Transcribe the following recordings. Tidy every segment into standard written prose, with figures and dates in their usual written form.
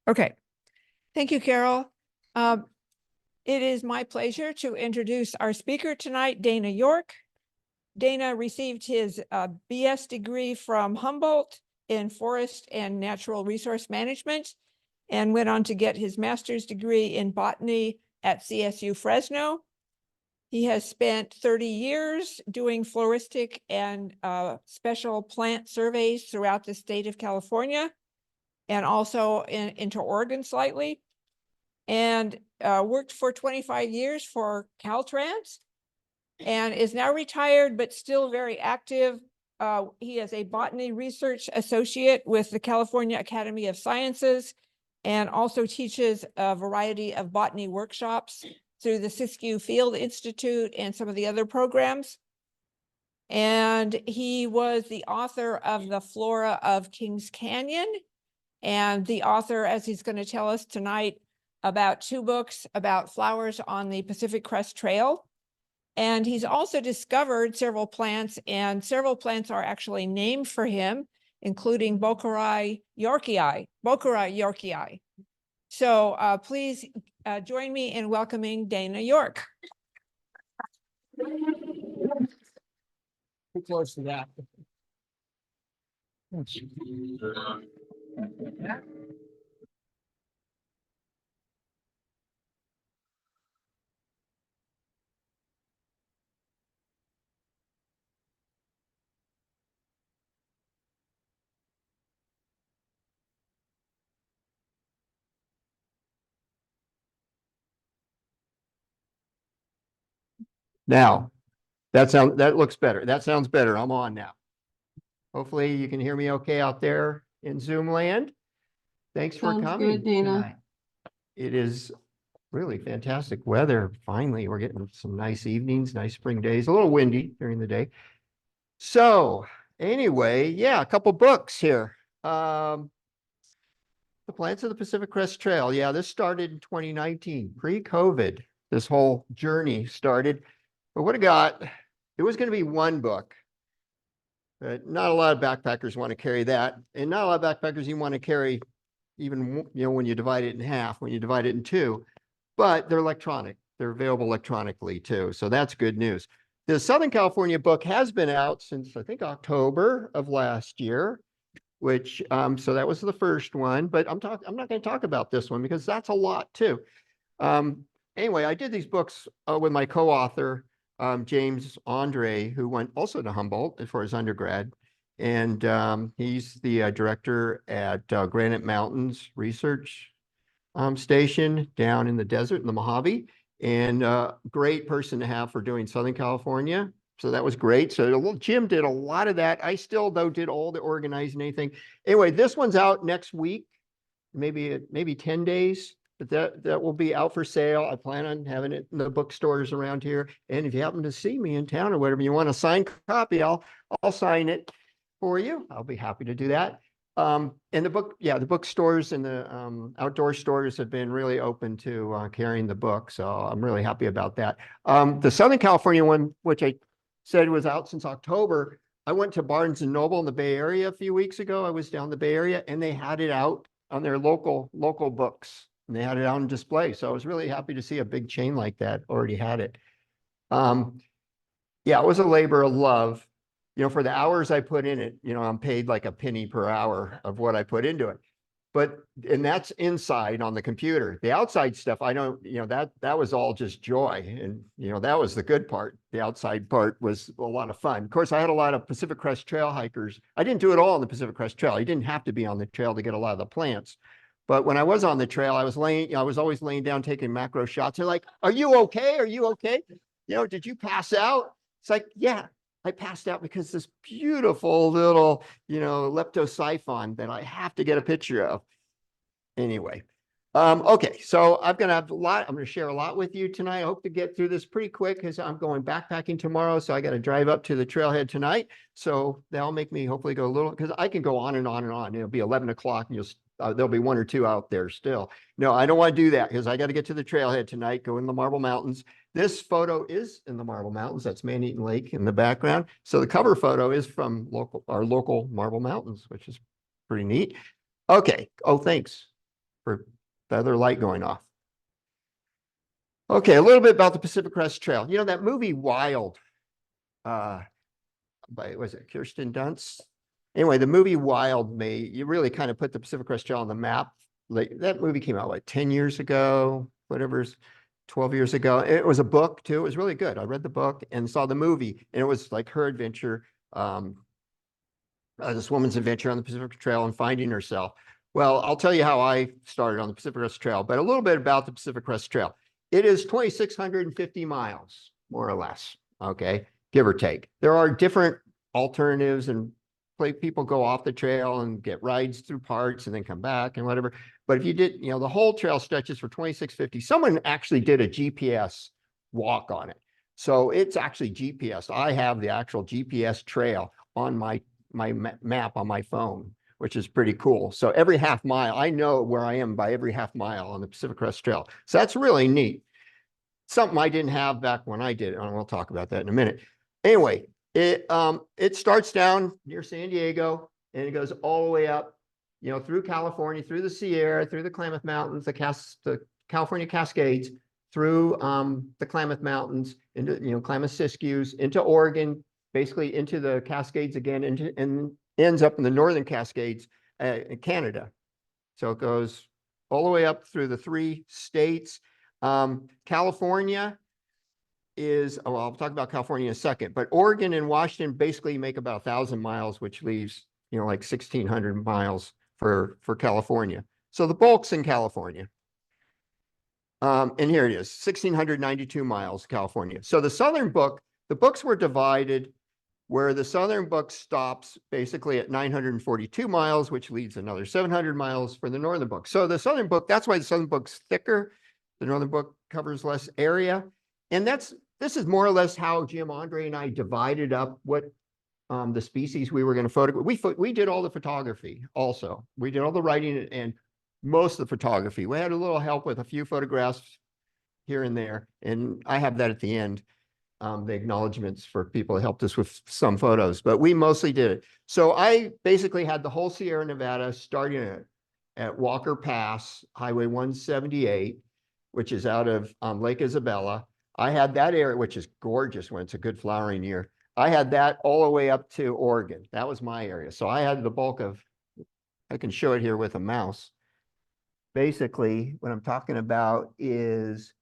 Okay. Thank you, Carol. It is my pleasure to introduce our speaker tonight, Dana York. Dana received his BS degree from Humboldt in Forest and Natural Resource Management and went on to get his master's degree in botany at CSU Fresno. He has spent 30 years doing floristic and special plant surveys throughout the state of California and also into Oregon slightly, and worked for 25 years for Caltrans and is now retired, but still very active. He is a botany research associate with the California Academy of Sciences and also teaches a variety of botany workshops through the Siskiyou Field Institute and some of the other programs. And he was the author of The Flora of Kings Canyon and the author, as he's going to tell us tonight, about 2 books about flowers on the Pacific Crest Trail. And he's also discovered several plants, and several plants are actually named for him, including Bochara yorkii. So please join me in welcoming Dana York. Too close to that. Now, that looks better. That sounds better. I'm on now. Hopefully you can hear me okay out there in Zoom land. Thanks for coming. Good, Dana. Tonight. It is really fantastic weather. Finally, we're getting some nice evenings, nice spring days, a little windy during the day. So anyway, yeah, a couple books here. The Plants of the Pacific Crest Trail. Yeah, this started in 2019, pre-COVID. This whole journey started. But what I got, it was going to be one book. But not a lot of backpackers want to carry that. And not a lot of backpackers even want to carry, even, when you divide it in half, when you divide it in 2. But they're electronic. They're available electronically too. So that's good news. The Southern California book has been out since, I think, October of last year, which, so that was the first one. But I'm not going to talk about this one because that's a lot too. Anyway, I did these books with my co-author, James Andre, who went also to Humboldt for his undergrad. And he's the director at Granite Mountains Research Station down in the desert in the Mojave, and great person to have for doing Southern California. So that was great. So Jim did a lot of that. I still, though, did all the organizing, anything. Anyway, this one's out next week, maybe 10 days. But that will be out for sale. I plan on having it in the bookstores around here. And if you happen to see me in town or whatever, you want a signed copy, I'll sign it for you. I'll be happy to do that. And the bookstores and the outdoor stores have been really open to carrying the book. So I'm really happy about that. The Southern California one, which I said was out since October, I went to Barnes & Noble in the Bay Area a few weeks ago. I was down the Bay Area and they had it out on their local books. And they had it out on display. So I was really happy to see a big chain like that already had it. Yeah, it was a labor of love. For the hours I put in it, I'm paid like a penny per hour of what I put into it. And that's inside on the computer. The outside stuff, I don't, that was all just joy. And, that was the good part. The outside part was a lot of fun. Of course, I had a lot of Pacific Crest Trail hikers. I didn't do it all on the Pacific Crest Trail. You didn't have to be on the trail to get a lot of the plants. But when I was on the trail, I was always laying down, taking macro shots. They're like, "Are you okay? Are you okay? Did you pass out?" It's like, yeah, I passed out because this beautiful little, leptosiphon that I have to get a picture of. Anyway, okay, so I'm going to share a lot with you tonight. I hope to get through this pretty quick because I'm going backpacking tomorrow. So I got to drive up to the trailhead tonight. So that'll make me hopefully go a little, because I can go on and on and on. It'll be 11 o'clock and there'll be 1 or 2 out there still. No, I don't want to do that because I got to get to the trailhead tonight, go in the Marble Mountains. This photo is in the Marble Mountains. That's Man-Eaten Lake in the background. So the cover photo is from our local Marble Mountains, which is pretty neat. Okay. Oh, thanks. for the other light going off. Okay, a little bit about the Pacific Crest Trail. You know, that movie Wild, was it Kirsten Dunst? Anyway, the movie Wild you really kind of put the Pacific Crest Trail on the map. Like that movie came out like 10 years ago, whatever's 12 years ago. It was a book too. It was really good. I read the book and saw the movie, and it was like her adventure, this woman's adventure on the Pacific Trail and finding herself. Well, I'll tell you how I started on the Pacific Crest Trail, but a little bit about the Pacific Crest Trail. It is 2,650 miles, more or less, okay, give or take. There are different alternatives, and people go off the trail and get rides through parts and then come back and whatever. But if you did, you know, the whole trail stretches for 2,650. Someone actually did a GPS walk on it. So it's actually GPS. I have the actual GPS trail on my map on my phone, which is pretty cool. So every half mile, I know where I am by every half mile on the Pacific Crest Trail. So that's really neat. Something I didn't have back when I did it, and we'll talk about that in a minute. Anyway, it starts down near San Diego, and it goes all the way up, you know, through California, through the Sierra, through the Klamath Mountains, the California Cascades, through the Klamath Mountains, into, you know, Klamath Siskiyous, into Oregon, basically into the Cascades again, and ends up in the Northern Cascades in Canada. So it goes all the way up through the 3 states. California is, oh, I'll talk about California in a second, but Oregon and Washington basically make about 1,000 miles, which leaves, you know, like 1,600 miles for California. So the bulk's in California. And here it is, 1,692 miles, California. So the southern book, the books were divided where the southern book stops basically at 942 miles, which leads another 700 miles for the northern book. So the southern book, that's why the southern book's thicker. The northern book covers less area. And this is more or less how Jim, Andre, and I divided up what the species we were going to photograph. We did all the photography also. We did all the writing and most of the photography. We had a little help with a few photographs here and there. And I have that at the end, the acknowledgements for people who helped us with some photos, but we mostly did it. So I basically had the whole Sierra Nevada starting at Walker Pass, Highway 178, which is out of Lake Isabella. I had that area, which is gorgeous when it's a good flowering year. I had that all the way up to Oregon. That was my area. So I had the bulk of, I can show it here with a mouse. Basically, what I'm talking about is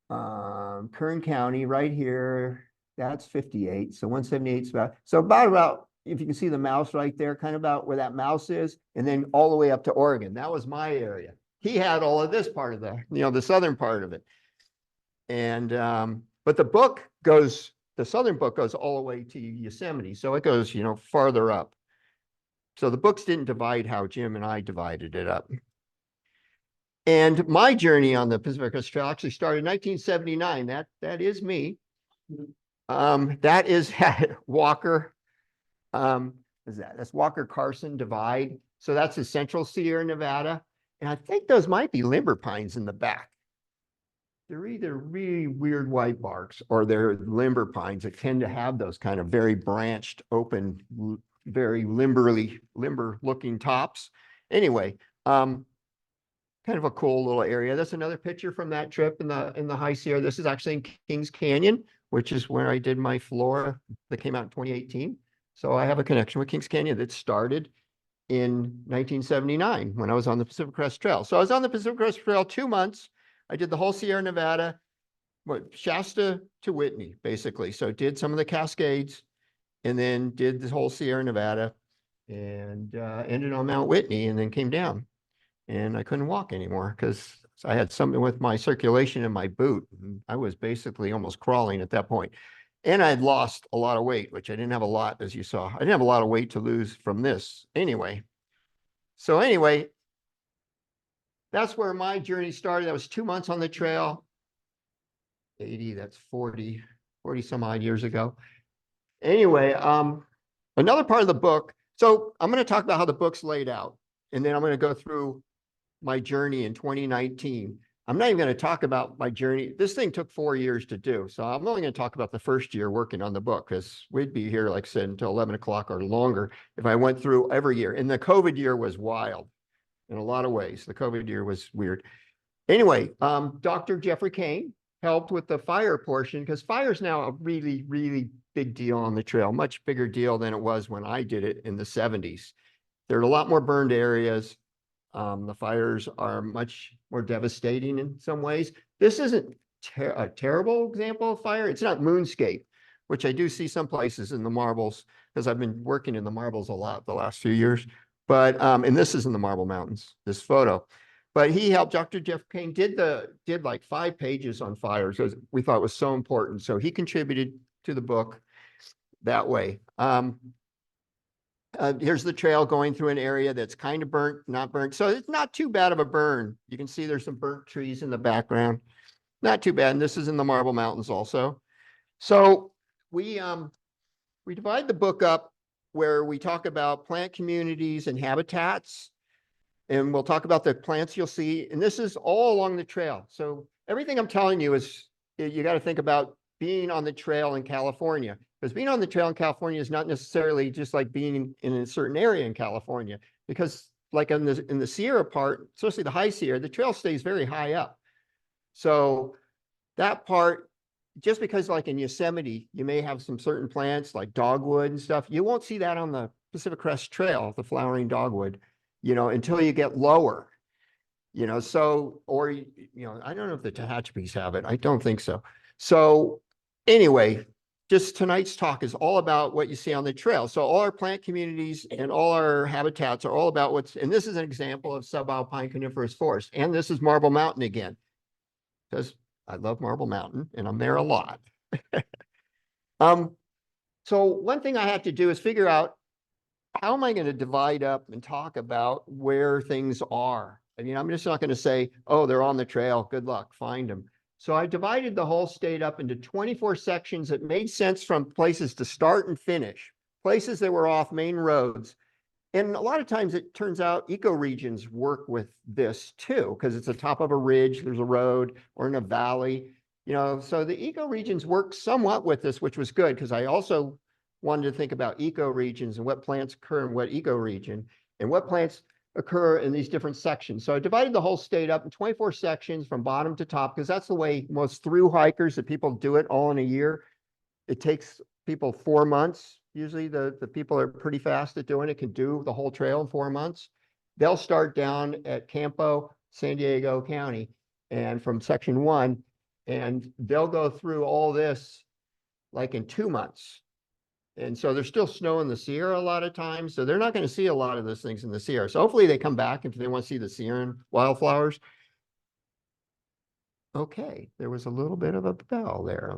Kern County right here. That's 58. So 178 is about, if you can see the mouse right there, kind of about where that mouse is, and then all the way up to Oregon. That was my area. He had all of this part of the, you know, the southern part of it. And, but the southern book goes all the way to Yosemite. So it goes, you know, farther up. So the books didn't divide how Jim and I divided it up. And my journey on the Pacific Crest Trail actually started in 1979. That is me. That is Walker. That's Walker Carson Divide. So that's the central Sierra Nevada. And I think those might be limber pines in the back. They're either really weird white barks or they're limber pines that tend to have those kind of very branched, open, very limber looking tops. Anyway, kind of a cool little area. That's another picture from that trip in the High Sierra. This is actually in Kings Canyon, which is where I did my flora that came out in 2018. So I have a connection with Kings Canyon that started in 1979 when I was on the Pacific Crest Trail. So I was on the Pacific Crest Trail 2 months. I did the whole Sierra Nevada, Shasta to Whitney, basically. So did some of the Cascades and then did the whole Sierra Nevada and ended on Mount Whitney and then came down. And I couldn't walk anymore because I had something with my circulation in my boot. I was basically almost crawling at that point. And I had lost a lot of weight, which I didn't have a lot, as you saw. I didn't have a lot of weight to lose from this anyway. So anyway, that's where my journey started. That was 2 months on the trail. 80, that's 40 some odd years ago. Anyway, another part of the book. So I'm going to talk about how the book's laid out. And then I'm going to go through my journey in 2019. I'm not even going to talk about my journey. This thing took 4 years to do. So I'm only going to talk about the first year working on the book because we'd be here, like I said, until 11 o'clock or longer if I went through every year. And the COVID year was wild. in a lot of ways. The COVID year was weird. Anyway, Dr. Jeffrey Kane helped with the fire portion because fire is now a really, really big deal on the trail, much bigger deal than it was when I did it in the 70s. There are a lot more burned areas. The fires are much more devastating in some ways. This isn't a terrible example of fire. It's not moonscape, which I do see some places in the marbles because I've been working in the marbles a lot the last few years. But and this is in the Marble Mountains, this photo. But he helped. Dr. Jeff Kane did like 5 pages on fires because we thought it was so important. So he contributed to the book that way. Here's the trail going through an area that's kind of burnt, not burnt. So it's not too bad of a burn. You can see there's some burnt trees in the background. Not too bad. And this is in the Marble Mountains also. So we divide the book up where we talk about plant communities and habitats. And we'll talk about the plants you'll see. And this is all along the trail. So everything I'm telling you is, you got to think about being on the trail in California. Because being on the trail in California is not necessarily just like being in a certain area in California. Because like in the Sierra part, especially the high Sierra, the trail stays very high up. So that part, just because like in Yosemite, you may have some certain plants like dogwood and stuff, you won't see that on the Pacific Crest Trail, the flowering dogwood, until you get lower, so, or, I don't know if the Tehachapi's have it. I don't think so. So anyway, just tonight's talk is all about what you see on the trail. So all our plant communities and all our habitats are all about and this is an example of subalpine coniferous forest. And this is Marble Mountain again, because I love Marble Mountain and I'm there a lot. So one thing I have to do is figure out, how am I going to divide up and talk about where things are? I mean, I'm just not going to say, oh, they're on the trail. Good luck, find them. So I divided the whole state up into 24 sections that made sense from places to start and finish, places that were off main roads. And a lot of times it turns out ecoregions work with this too, because it's the top of a ridge, there's a road, or in a valley, so the ecoregions work somewhat with this, which was good, because I also wanted to think about ecoregions and what plants occur in what ecoregion and what plants occur in these different sections. So I divided the whole state up in 24 sections from bottom to top, because that's the way most through hikers that people do it all in a year. It takes people 4 months. Usually the people are pretty fast at doing it, can do the whole trail in 4 months. They'll start down at Campo, San Diego County, and from section 1, and they'll go through all this like in 2 months. And so there's still snow in the Sierra a lot of times. So they're not going to see a lot of those things in the Sierra. So hopefully they come back if they want to see the Sierra wildflowers. Okay, there was a little bit of a bell there.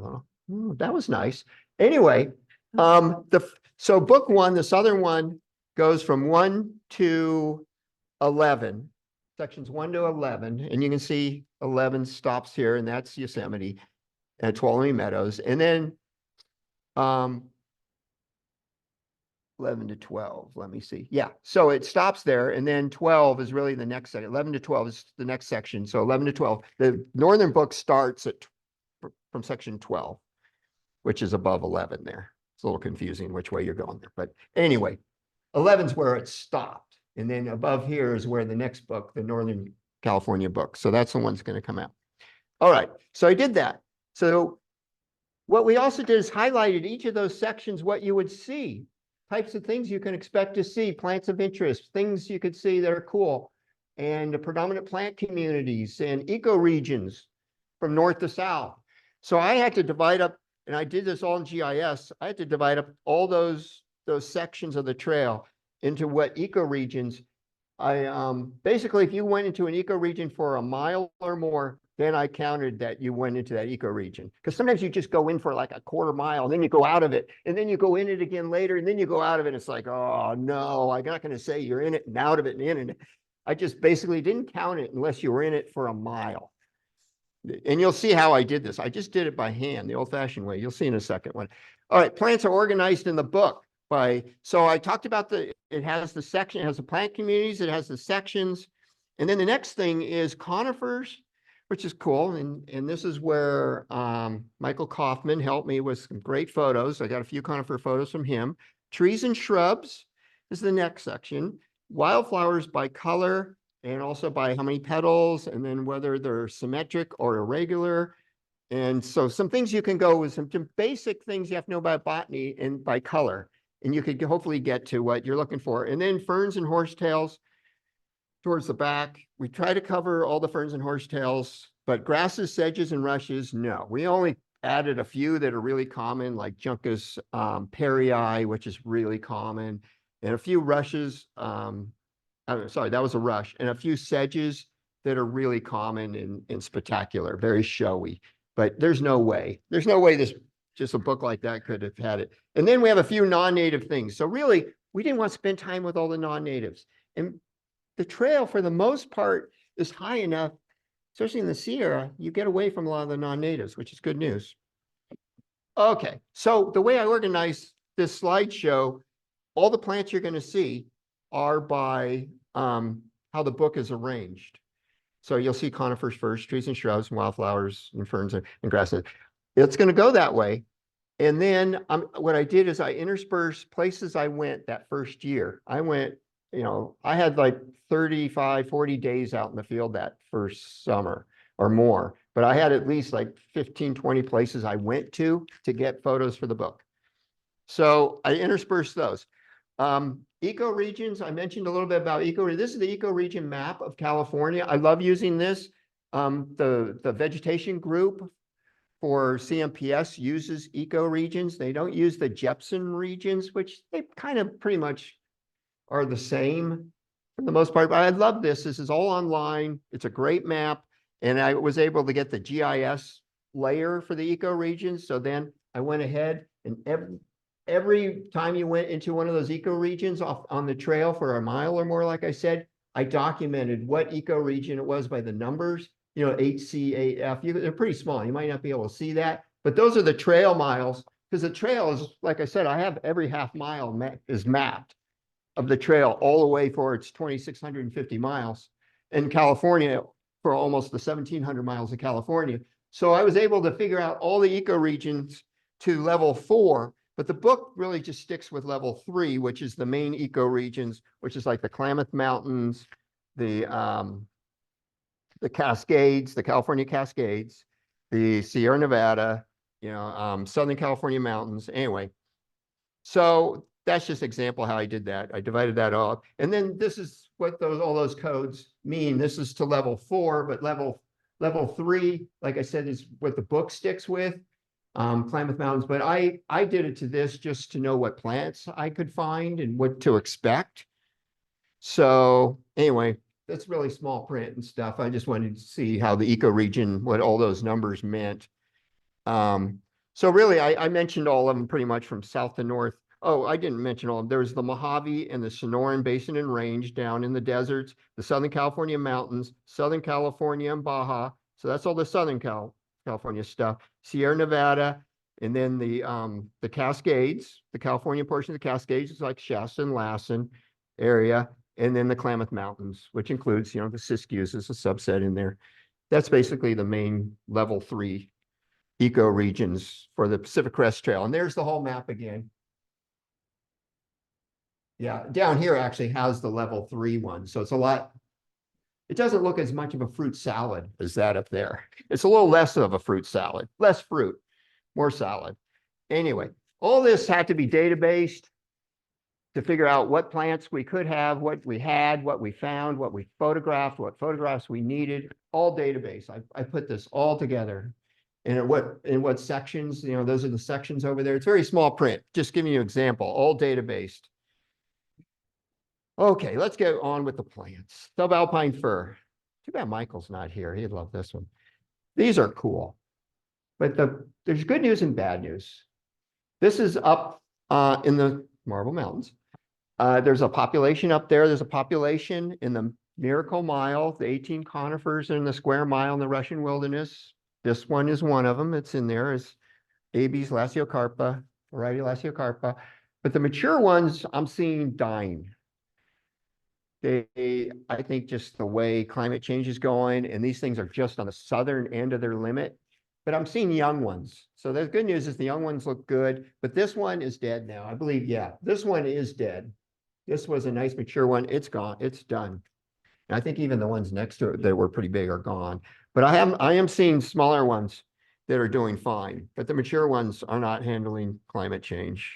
That was nice. Anyway, so book 1, the southern one, goes from 1 to 11, sections 1 to 11. And you can see 11 stops here, and that's Yosemite and Tuolumne Meadows. And then 11 to 12, let me see. Yeah, so it stops there, and then 12 is really the next section. 11 to 12 is the next section. So 11 to 12, the northern book starts from section 12, which is above 11 there. It's a little confusing which way you're going there. But anyway, 11 is where it stopped. And then above here is where the next book, the Northern California book. So that's the one that's going to come out. All right, so I did that. So what we also did is highlighted each of those sections, what you would see. Types of things you can expect to see, plants of interest, things you could see that are cool, and the predominant plant communities and ecoregions from north to south. So I had to divide up, and I did this all in GIS, I had to divide up all those sections of the trail into what ecoregions. Basically, if you went into an ecoregion for a mile or more, then I counted that you went into that ecoregion. Because sometimes you just go in for like a quarter mile, and then you go out of it, and then you go in it again later, and then you go out of it. It's like, oh no, I'm not going to say you're in it and out of it and in it. I just basically didn't count it unless you were in it for a mile. And you'll see how I did this. I just did it by hand, the old-fashioned way. You'll see in a second one. All right, plants are organized in the book so I talked about it has the section, it has the plant communities, it has the sections. And then the next thing is conifers, which is cool. And this is where Michael Kaufman helped me with some great photos. I got a few conifer photos from him. Trees and shrubs is the next section. Wildflowers by color and also by how many petals, and then whether they're symmetric or irregular. And so some things you can go with, some basic things you have to know about botany and by color, and you could hopefully get to what you're looking for. And then ferns and horsetails towards the back. We try to cover all the ferns and horsetails, but grasses, sedges, and rushes, no. We only added a few that are really common, like Juncus perrii, which is really common, and a few rushes. Sorry, that was a rush, and a few sedges that are really common and spectacular, very showy. But there's no way this just a book like that could have had it. And then we have a few non-native things. So really, we didn't want to spend time with all the non-natives. And the trail, for the most part, is high enough, especially in the Sierra, you get away from a lot of the non-natives, which is good news. Okay, so the way I organize this slideshow, all the plants you're going to see are by how the book is arranged. So you'll see conifers first, trees and shrubs, and wildflowers and ferns and grasses. It's going to go that way. And then what I did is I interspersed places I went that first year. I went, I had like 35, 40 days out in the field that first summer or more, but I had at least like 15, 20 places I went to get photos for the book. So I interspersed those. Ecoregions, I mentioned a little bit about this is the ecoregion map of California. I love using this. The vegetation group for CMPS uses ecoregions. They don't use the Jepson regions, which they kind of pretty much are the same for the most part. But I love this. This is all online. It's a great map. And I was able to get the GIS layer for the ecoregions. So then I went ahead and every time you went into one of those ecoregions off on the trail for a mile or more, like I said, I documented what ecoregion it was by the numbers, HC, AF. They're pretty small. You might not be able to see that, but those are the trail miles, because the trail is, like I said, I have every half mile is mapped of the trail all the way for its 2,650 miles in California for almost the 1,700 miles of California. So I was able to figure out all the ecoregions to level 4. But the book really just sticks with level 3, which is the main ecoregions, which is like the Klamath Mountains, the Cascades, the California Cascades, the Sierra Nevada, Southern California mountains. Anyway, so that's just an example how I did that. I divided that up. And then this is what all those codes mean. This is to level 4, but level 3, like I said, is what the book sticks with. Klamath Mountains, but I did it to this just to know what plants I could find and what to expect. So anyway, that's really small print and stuff. I just wanted to see how the ecoregion, what all those numbers meant. So really, I mentioned all of them pretty much from south to north. Oh, I didn't mention all of them. There's the Mojave and the Sonoran Basin and Range down in the deserts, the Southern California mountains, Southern California and Baja. So that's all the Southern California stuff. Sierra Nevada, and then the Cascades, the California portion of the Cascades is like Shasta and Lassen area, and then the Klamath Mountains, which includes, the Siskiyous is a subset in there. That's basically the main level 3 ecoregions for the Pacific Crest Trail. And there's the whole map again. Yeah, down here actually has the level 3 one. So it's a lot. It doesn't look as much of a fruit salad as that up there. It's a little less of a fruit salad, less fruit, more salad. Anyway, all this had to be data-based to figure out what plants we could have, what we had, what we found, what we photographed, what photographs we needed, all database. I put this all together. And in what sections, those are the sections over there. It's very small print, just giving you an example, all data-based. Okay, let's get on with the plants. Subalpine fir. Too bad Michael's not here. He'd love this one. These are cool. But there's good news and bad news. This is up in the Marble Mountains. There's a population up there. There's a population in the Miracle Mile, the 18 conifers in the square mile in the Russian wilderness. This one is one of them. It's in there. It's Abies lasiocarpa, variety lasiocarpa. But the mature ones I'm seeing dying. I think just the way climate change is going, and these things are just on the southern end of their limit, but I'm seeing young ones. So the good news is the young ones look good, but this one is dead now. I believe, yeah, this one is dead. This was a nice mature one. It's gone. It's done. And I think even the ones next to it that were pretty big are gone. But I am seeing smaller ones that are doing fine, but the mature ones are not handling climate change.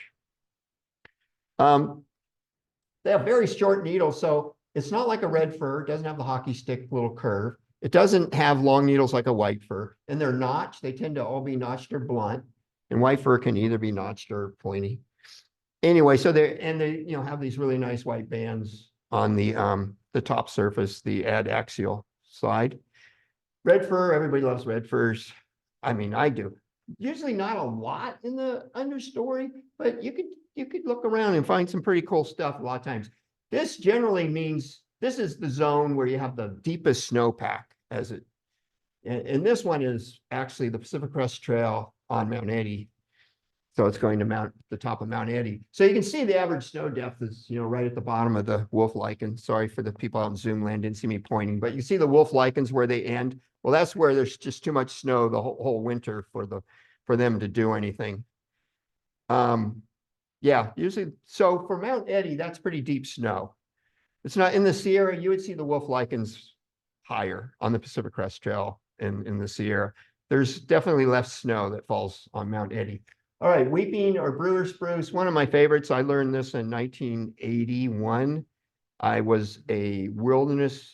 They have very short needles, so it's not like a red fir. It doesn't have the hockey stick little curve. It doesn't have long needles like a white fir, and they're notched. They tend to all be notched or blunt, and white fir can either be notched or pointy. Anyway, so they have these really nice white bands on the top surface, the adaxial side. Red fir, everybody loves red firs. I mean, I do. Usually not a lot in the understory, but you could look around and find some pretty cool stuff a lot of times. This generally means this is the zone where you have the deepest snowpack and this one is actually the Pacific Crest Trail on Mount Eddy. So it's going to the top of Mount Eddy. So you can see the average snow depth is, right at the bottom of the wolf lichen. Sorry for the people out in Zoom land, didn't see me pointing, but you see the wolf lichens where they end. Well, that's where there's just too much snow the whole winter for them to do anything. Yeah, usually. So for Mount Eddy, that's pretty deep snow. It's not in the Sierra. You would see the wolf lichens higher on the Pacific Crest Trail in the Sierra. There's definitely less snow that falls on Mount Eddy. All right, weeping or brewer spruce, one of my favorites. I learned this in 1981. I was a wilderness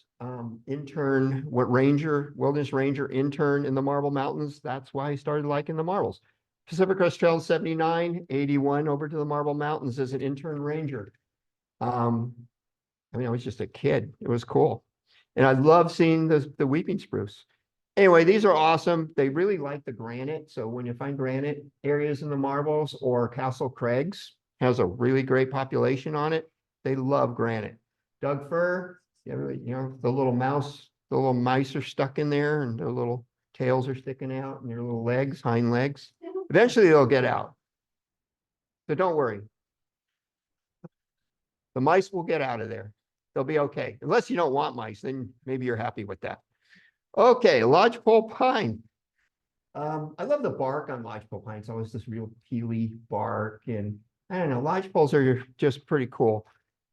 wilderness ranger intern in the Marble Mountains. That's why I started liking the marbles. Pacific Crest Trail 79, 81 over to the Marble Mountains as an intern ranger. I was just a kid. It was cool. And I love seeing the weeping spruce. Anyway, these are awesome. They really like the granite. So when you find granite areas in the marbles or Castle Crags has a really great population on it, they love granite. Doug fir, the little mice are stuck in there and their little tails are sticking out and their little hind legs. Eventually they'll get out. So don't worry. The mice will get out of there. They'll be okay. Unless you don't want mice, then maybe you're happy with that. Okay, lodgepole pine. I love the bark on lodgepole pine. It's always this real peely bark. And I don't know, lodgepoles are just pretty cool.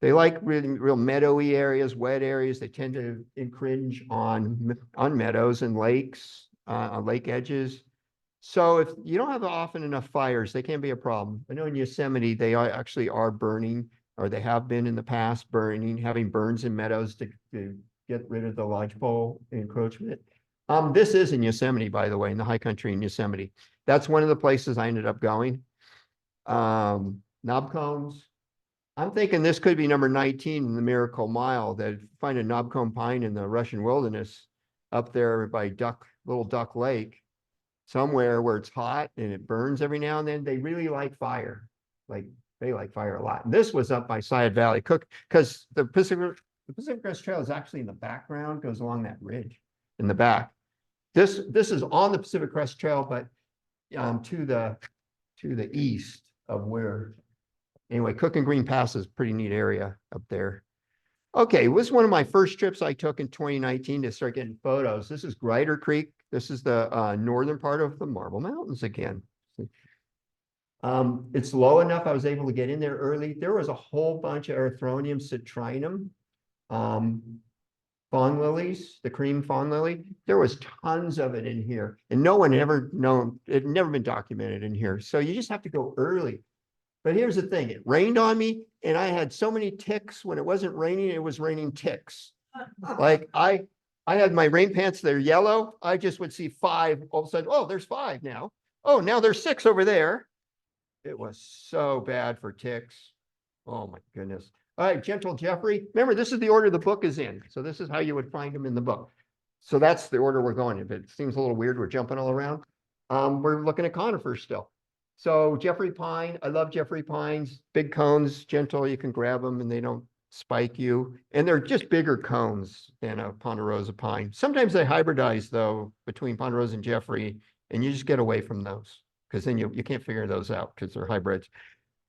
They like really real meadowy areas, wet areas. They tend to infringe on meadows and lakes, on lake edges. So if you don't have often enough fires, they can be a problem. I know in Yosemite, they actually are burning, or they have been in the past having burns in meadows to get rid of the lodgepole encroachment. This is in Yosemite, by the way, in the high country in Yosemite. That's one of the places I ended up going. Knob cones. I'm thinking this could be number 19 in the Miracle Mile, that find a knobcone pine in the Russian wilderness up there by Little Duck Lake, somewhere where it's hot and it burns every now and then. They really like fire. They like fire a lot. And this was up by Sayad Valley because the Pacific Crest Trail is actually in the background, goes along that ridge in the back. This is on the Pacific Crest Trail, but to the east of where. Anyway, Cook and Green Pass is a pretty neat area up there. Okay, it was one of my first trips I took in 2019 to start getting photos. This is Grider Creek. This is the northern part of the Marble Mountains again. It's low enough I was able to get in there early. There was a whole bunch of Erythronium citrinum, fawn lilies, the cream fawn lily. There was tons of it in here, and no one ever known, it had never been documented in here. So you just have to go early. But here's the thing, it rained on me and I had so many ticks. When it wasn't raining, it was raining ticks. Like I had my rain pants, they're yellow. I just would see 5 all of a sudden. Oh, there's 5 now. Oh, now there's 6 over there. It was so bad for ticks. Oh my goodness. All right, Gentle Jeffrey. Remember, this is the order the book is in. So this is how you would find them in the book. So that's the order we're going. If it seems a little weird, we're jumping all around. We're looking at conifers still. So Jeffrey pine, I love Jeffrey pines, big cones, gentle, you can grab them and they don't spike you. And they're just bigger cones than a ponderosa pine. Sometimes they hybridize though between ponderosa and Jeffrey, and you just get away from those because then you can't figure those out because they're hybrids.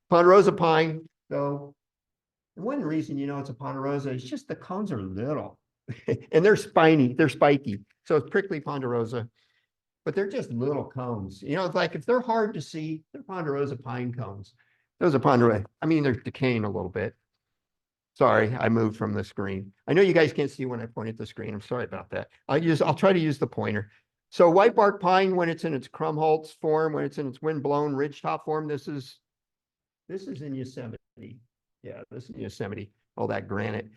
Ponderosa pine, though, one reason it's a ponderosa is just the cones are little and they're spiny, they're spiky. So it's prickly ponderosa. But they're just little cones. It's like if they're hard to see, they're ponderosa pine cones. Those are ponderosa. I mean, they're decaying a little bit. Sorry, I moved from the screen. I know you guys can't see when I point at the screen. I'm sorry about that. I'll try to use the pointer. So white bark pine, when it's in its Krumholtz form, when it's in its wind-blown ridgetop form, this is in Yosemite. Yeah, this is Yosemite, all that granite.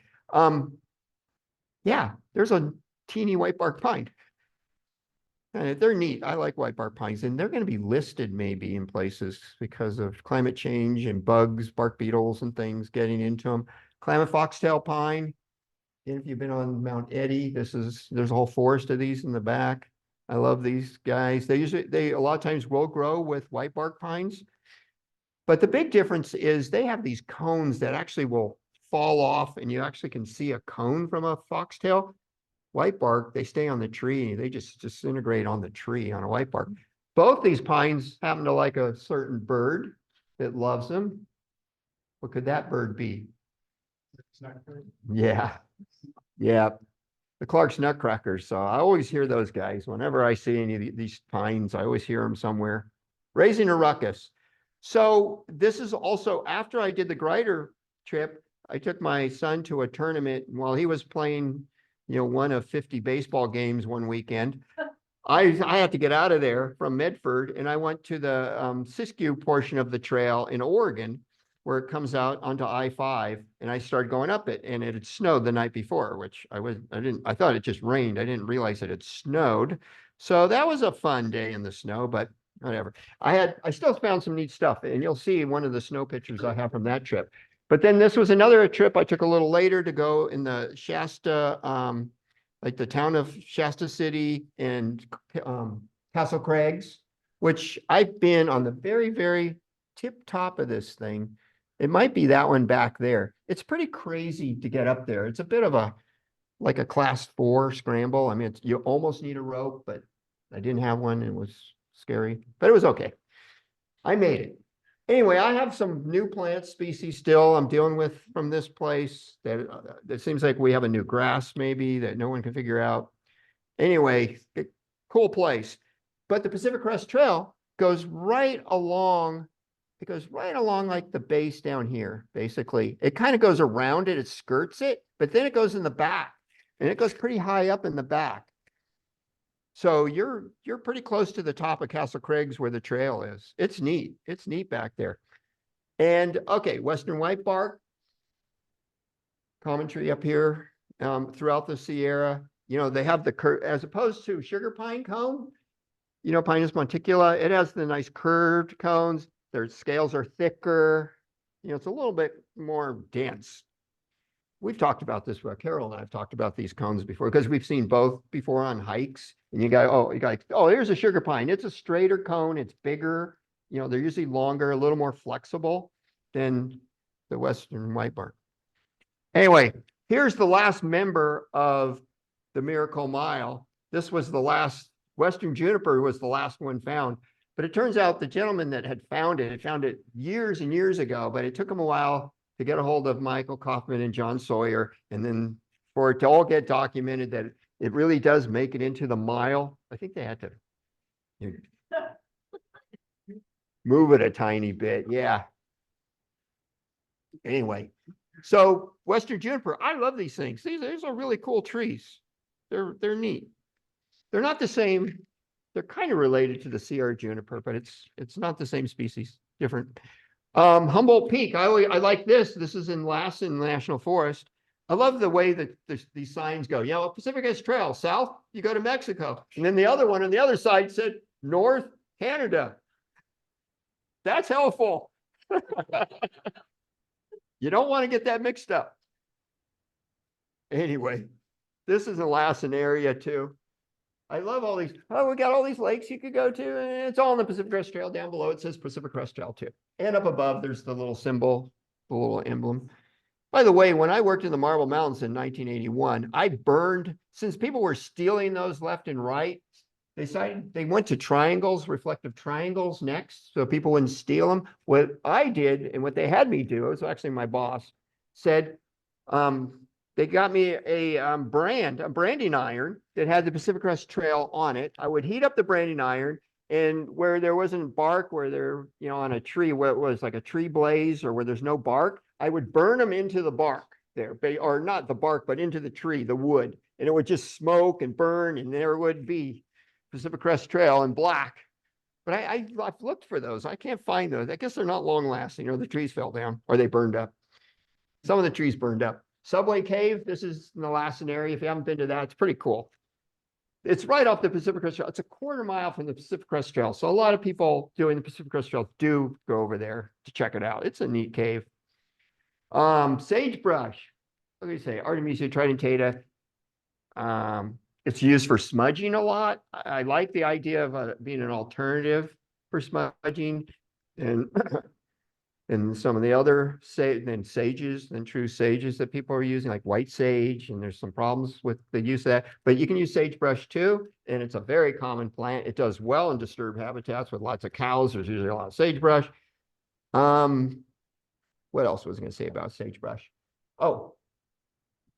Yeah, there's a teeny white bark pine. And they're neat. I like white bark pines, and they're going to be listed maybe in places because of climate change and bugs, bark beetles and things getting into them. Klamath foxtail pine. And if you've been on Mount Eddy, there's a whole forest of these in the back. I love these guys. They a lot of times will grow with white bark pines. But the big difference is they have these cones that actually will fall off, and you actually can see a cone from a foxtail. White bark, they stay on the tree. They just disintegrate on the tree on a white bark. Both these pines happen to like a certain bird that loves them. What could that bird be? Yeah, yeah. The Clark's nutcrackers. So I always hear those guys. Whenever I see any of these pines, I always hear them somewhere raising a ruckus. So this is also after I did the Grider trip, I took my son to a tournament while he was playing, one of 50 baseball games one weekend. I had to get out of there from Medford, and I went to the Siskiyou portion of the trail in Oregon, where it comes out onto I-5, and I started going up it, and it had snowed the night before, which I thought it just rained. I didn't realize it had snowed. So that was a fun day in the snow, but whatever. I still found some neat stuff, and you'll see one of the snow pictures I have from that trip. But then this was another trip I took a little later to go in the Shasta, like the town of Shasta City and Castle Craigs, which I've been on the very, very tip top of this thing. It might be that one back there. It's pretty crazy to get up there. It's a bit of like a class 4 scramble. I mean, you almost need a rope, but I didn't have one. And it was scary, but it was okay. I made it. Anyway, I have some new plant species still I'm dealing with from this place that it seems like we have a new grass maybe that no one can figure out. Anyway, cool place. But the Pacific Crest Trail goes right along. It goes right along like the base down here, basically. It kind of goes around it, it skirts it, but then it goes in the back, and it goes pretty high up in the back. So you're pretty close to the top of Castle Craigs where the trail is. It's neat. It's neat back there. And okay, Western white bark, common tree up here throughout the Sierra. They have as opposed to sugar pine cone, Pinus monticula, it has the nice curved cones. Their scales are thicker. It's a little bit more dense. We've talked about this, Carol and I have talked about these cones before because we've seen both before on hikes. And you go, here's a sugar pine. It's a straighter cone. It's bigger. They're usually longer, a little more flexible than the Western white bark. Anyway, here's the last member of the Miracle Mile. This was the last, Western juniper was the last one found. But it turns out the gentleman that had found it years and years ago, but it took him a while to get a hold of Michael Kaufman and John Sawyer, and then for it to all get documented that it really does make it into the mile. I think they had to move it a tiny bit. Yeah. Anyway, so Western juniper, I love these things. These are really cool trees. They're neat. They're not the same. They're kind of related to the Sierra juniper, but it's not the same species, different. Humboldt Peak, I like this. This is in Lassen National Forest. I love the way that these signs go. Pacific Crest Trail, south, you go to Mexico. And then the other one on the other side said North Canada. That's helpful. You don't want to get that mixed up. Anyway, this is a Lassen area too. I love all these. Oh, we got all these lakes you could go to, and it's all on the Pacific Crest Trail. Down below it says Pacific Crest Trail too. And up above, there's the little symbol, the little emblem. By the way, when I worked in the Marble Mountains in 1981, I burned, since people were stealing those left and right, they went to triangles, reflective triangles next, so people wouldn't steal them. What I did, and what they had me do, it was actually my boss, said, they got me a branding iron that had the Pacific Crest Trail on it. I would heat up the branding iron, and where there wasn't bark, where there, on a tree, where it was like a tree blaze or where there's no bark, I would burn them into the bark. there, or not the bark, but into the tree, the wood, and it would just smoke and burn, and there would be Pacific Crest Trail in black. But I've looked for those. I can't find those. I guess they're not long lasting, or the trees fell down, or they burned up. Some of the trees burned up. Subway Cave, this is in the Lassen area. If you haven't been to that, it's pretty cool. It's right off the Pacific Crest Trail. It's a quarter mile from the Pacific Crest Trail. So a lot of people doing the Pacific Crest Trail do go over there to check it out. It's a neat cave. Sagebrush. What do you say? Artemisia tridentata. It's used for smudging a lot. I like the idea of being an alternative for smudging, and and some of the other sages and true sages that people are using, like white sage, and there's some problems with the use of that. But you can use sagebrush too, and it's a very common plant. It does well in disturbed habitats with lots of cows. There's usually a lot of sagebrush. What else was I going to say about sagebrush? Oh,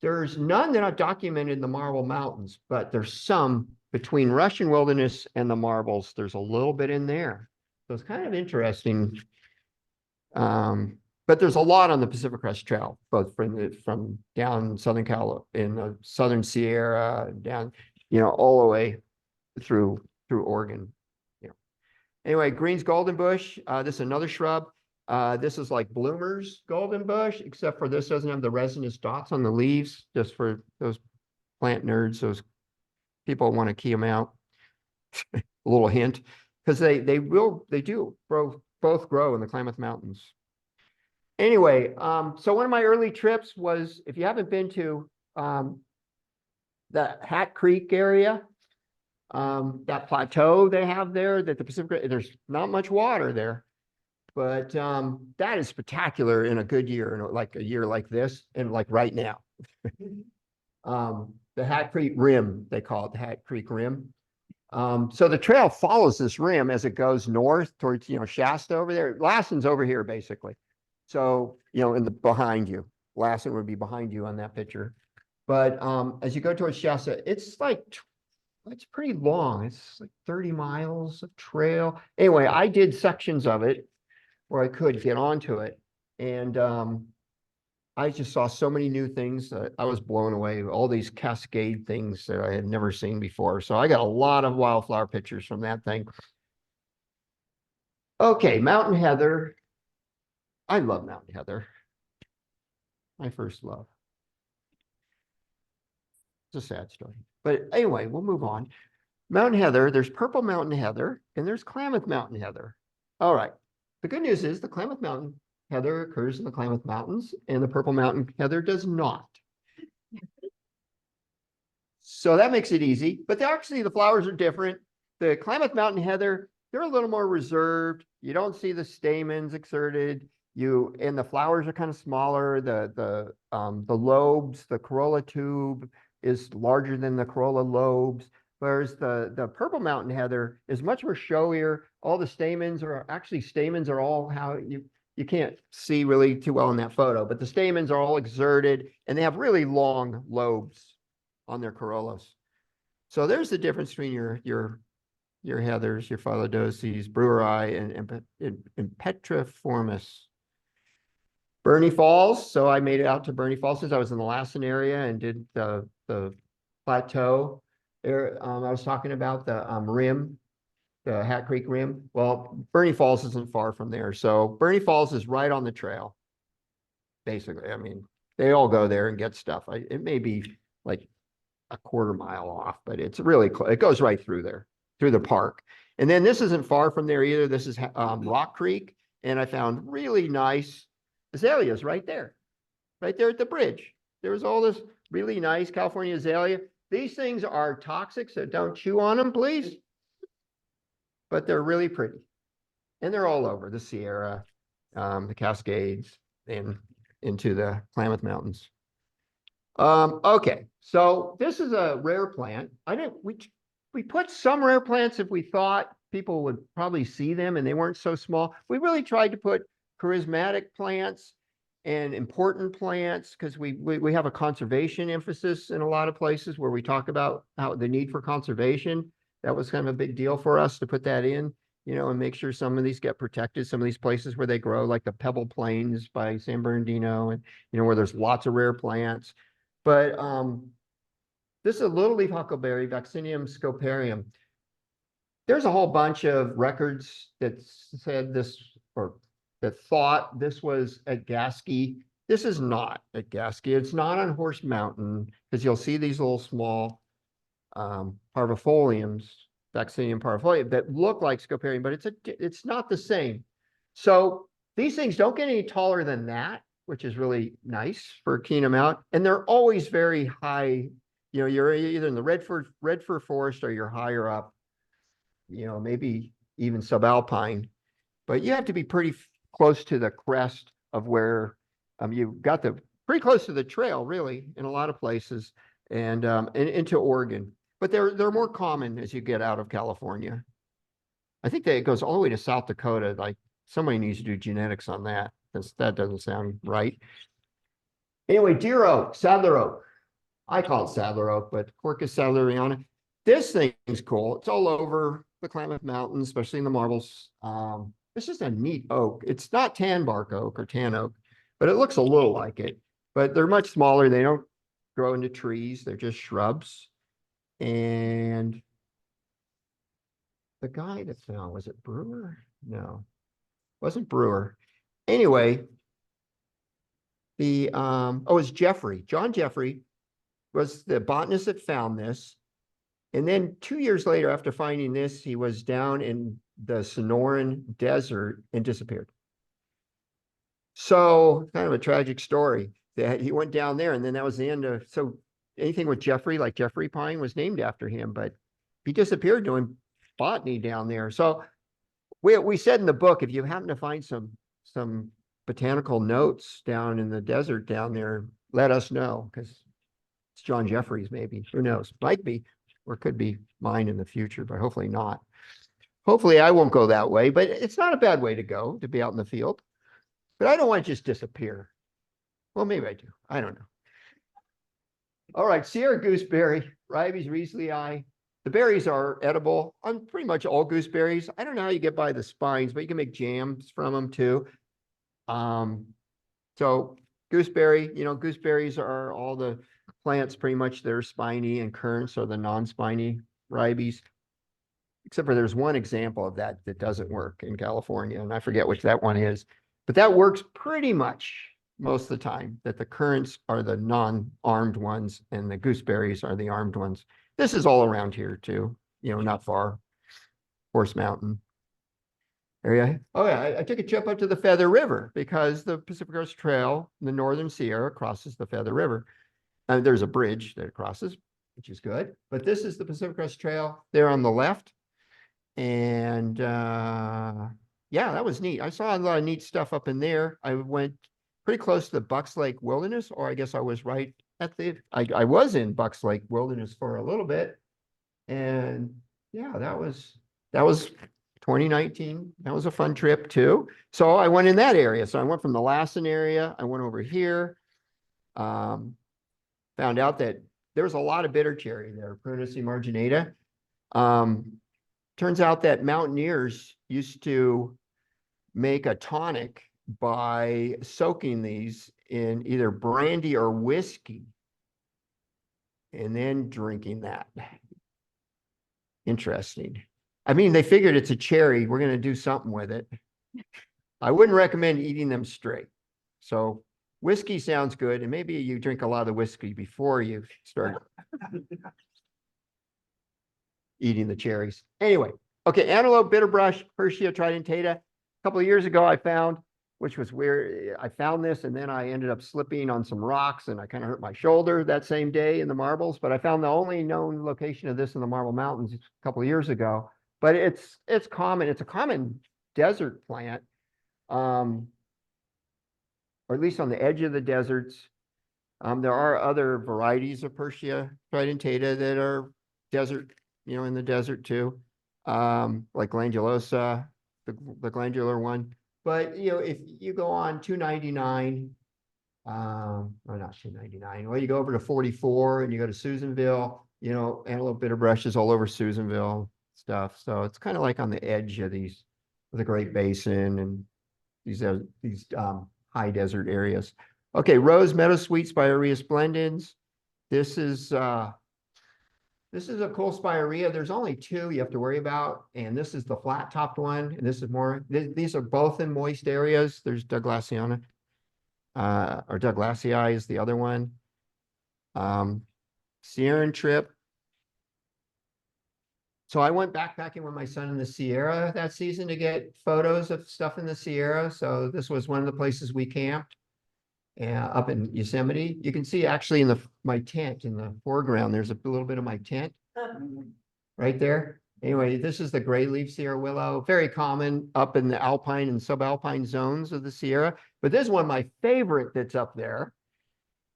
there's none that are documented in the Marble Mountains, but there's some between Russian Wilderness and the Marbles. There's a little bit in there. So it's kind of interesting. But there's a lot on the Pacific Crest Trail, both from down Southern Cal in the Southern Sierra, down, all the way through Oregon. Anyway, Green's Golden Bush. This is another shrub. This is like Bloomer's Golden Bush, except for this doesn't have the resinous dots on the leaves, just for those plant nerds, those people want to key them out. A little hint, because they do both grow in the Klamath Mountains. Anyway, so one of my early trips was, if you haven't been to the Hat Creek area, that plateau they have there, that the Pacific, there's not much water there. But that is spectacular in a good year, like a year like this, and like right now. The Hat Creek Rim, they call it the Hat Creek Rim. So the trail follows this rim as it goes north towards, Shasta over there. Lassen's over here, basically. So, behind you. Lassen would be behind you on that picture. But as you go towards Shasta, it's pretty long. It's like 30 miles of trail. Anyway, I did sections of it where I could get onto it. And I just saw so many new things that I was blown away. All these cascade things that I had never seen before. So I got a lot of wildflower pictures from that thing. Okay, mountain heather. I love mountain heather. My first love. It's a sad story. But anyway, we'll move on. Mountain heather, there's purple mountain heather, and there's Klamath mountain heather. All right. The good news is the Klamath mountain heather occurs in the Klamath Mountains, and the purple mountain heather does not. So that makes it easy, but actually the flowers are different. The Klamath mountain heather, they're a little more reserved. You don't see the stamens exerted. And the flowers are kind of smaller. The lobes, the corolla tube is larger than the corolla lobes. Whereas the purple mountain heather is much more showier. All the stamens are all how you can't see really too well in that photo, but the stamens are all exerted and they have really long lobes on their corollas. So there's the difference between your heathers, your phyllodoces, breweri, and petriformis. Burney Falls. So I made it out to Burney Falls since I was in the Lassen area and did the plateau. There, I was talking about the rim, the Hat Creek Rim. Well, Burney Falls isn't far from there. So Burney Falls is right on the trail. Basically, I mean, they all go there and get stuff. It may be like a quarter mile off, but it's really close. It goes right through there, through the park. And then this isn't far from there either. This is Rock Creek. And I found really nice azaleas right there at the bridge. There was all this really nice California azalea. These things are toxic, so don't chew on them, please. But they're really pretty. And they're all over the Sierra, the Cascades, and into the Klamath Mountains. Okay, so this is a rare plant. We put some rare plants if we thought people would probably see them and they weren't so small. We really tried to put charismatic plants and important plants because we have a conservation emphasis in a lot of places where we talk about how the need for conservation. That was kind of a big deal for us to put that in. and make sure some of these get protected. Some of these places where they grow, like the Pebble Plains by San Bernardino, and where there's lots of rare plants. But this is a little leaf huckleberry, Vaccinium scoparium. There's a whole bunch of records that said this, or that thought this was at Gasky. This is not at Gasky. It's not on Horse Mountain, because you'll see these little small parvifoliums, Vaccinium parvifolium, that look like scoparium, but it's not the same. So these things don't get any taller than that, which is really nice for keying them out. And they're always very high. You're either in the red fir forest or you're higher up, maybe even subalpine, but you have to be pretty close to the crest of where you've got pretty close to the trail, really, in a lot of places, and into Oregon. But they're more common as you get out of California. I think that it goes all the way to South Dakota. Like, somebody needs to do genetics on that, because that doesn't sound right. Anyway, deer oak, saddler oak. I call it saddler oak, but Quercus sadleriana. This thing's cool. It's all over the Klamath Mountains, especially in the marbles. It's just a neat oak. It's not tan bark oak or tan oak, but it looks a little like it. But they're much smaller. They don't grow into trees. They're just shrubs. And the guy that found, was it Brewer? No, wasn't Brewer. Anyway, it's Jeffrey. John Jeffrey was the botanist that found this. And then 2 years later, after finding this, he was down in the Sonoran Desert and disappeared. So kind of a tragic story that he went down there, and then that was the end of, so anything with Jeffrey, like Jeffrey Pine, was named after him, but he disappeared doing botany down there. So we said in the book, if you happen to find some botanical notes down in the desert down there, let us know, because it's John Jeffrey's, maybe. Who knows? Might be, or could be mine in the future, but hopefully not. Hopefully I won't go that way, but it's not a bad way to go, to be out in the field. But I don't want to just disappear. Well, maybe I do. I don't know. All right, Sierra gooseberry, Ribes rieslii. The berries are edible on pretty much all gooseberries. I don't know how you get by the spines, but you can make jams from them too. So gooseberry, gooseberries are all the plants pretty much that are spiny, and currants are the non-spiny ribes. Except for there's one example of that doesn't work in California, and I forget which that one is. But that works pretty much most of the time, that the currants are the non-armed ones and the gooseberries are the armed ones. This is all around here too, not far. Horse Mountain area. Oh yeah, I took a trip up to the Feather River because the Pacific Crest Trail, the Northern Sierra, crosses the Feather River. And there's a bridge that it crosses, which is good. But this is the Pacific Crest Trail there on the left. And yeah, that was neat. I saw a lot of neat stuff up in there. I went pretty close to the Bucks Lake Wilderness, or I guess I was right at I was in Bucks Lake Wilderness for a little bit. And yeah, that was 2019. That was a fun trip too. So I went in that area. So I went from the Lassen area. I went over here. Found out that there was a lot of bitter cherry there, Prunus marginata. Turns out that mountaineers used to make a tonic by soaking these in either brandy or whiskey and then drinking that. Interesting. I mean, they figured it's a cherry. We're going to do something with it. I wouldn't recommend eating them straight. So whiskey sounds good. And maybe you drink a lot of whiskey before you start eating the cherries. Anyway, okay, antelope, bitterbrush, Herschia tridentata. A couple of years ago, I found, which was weird. I found this, and then I ended up slipping on some rocks, and I kind of hurt my shoulder that same day in the marbles. But I found the only known location of this in the Marble Mountains a couple of years ago. But it's common. It's a common desert plant, or at least on the edge of the deserts. There are other varieties of Herschia tridentata that are desert, in the desert too, like glandulosa, the glandular one. But if you go on 299, or not 299, well, you go over to 44 and you go to Susanville, antelope bitterbrush is all over Susanville, stuff. So it's kind of like on the edge of the Great Basin and these high desert areas. Okay, Rose Meadow Sweet Spirea splendens. This is a cool spirea. There's only two you have to worry about, and this is the flat topped one, and this is more. These are both in moist areas. There's Douglassiana, or Douglasii is the other one. Sierra trip. So I went backpacking with my son in the Sierra that season to get photos of stuff in the Sierra. So this was one of the places we camped. Up in Yosemite. You can see actually in my tent in the foreground, there's a little bit of my tent right there. Anyway, this is the gray leaf Sierra willow, very common up in the alpine and subalpine zones of the Sierra. But this is one of my favorite that's up there.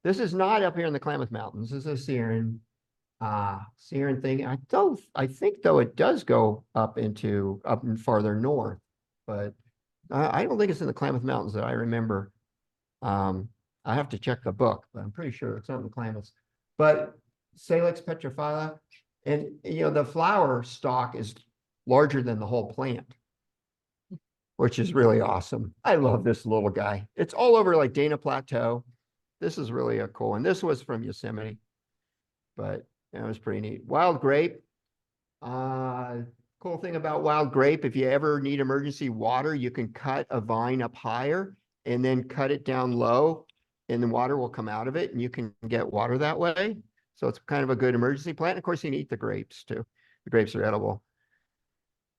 This is not up here in the Klamath Mountains. This is a Sierran thing. I think though it does go up and farther north, but I don't think it's in the Klamath Mountains that I remember. I have to check the book, but I'm pretty sure it's not in the Klamaths. But Salix petrophila, and the flower stalk is larger than the whole plant, which is really awesome. I love this little guy. It's all over like Dana Plateau. This is really a cool one. This was from Yosemite, but it was pretty neat. Wild grape. Cool thing about wild grape, if you ever need emergency water, you can cut a vine up higher and then cut it down low, and the water will come out of it, and you can get water that way. So it's kind of a good emergency plant. Of course, you can eat the grapes too. The grapes are edible.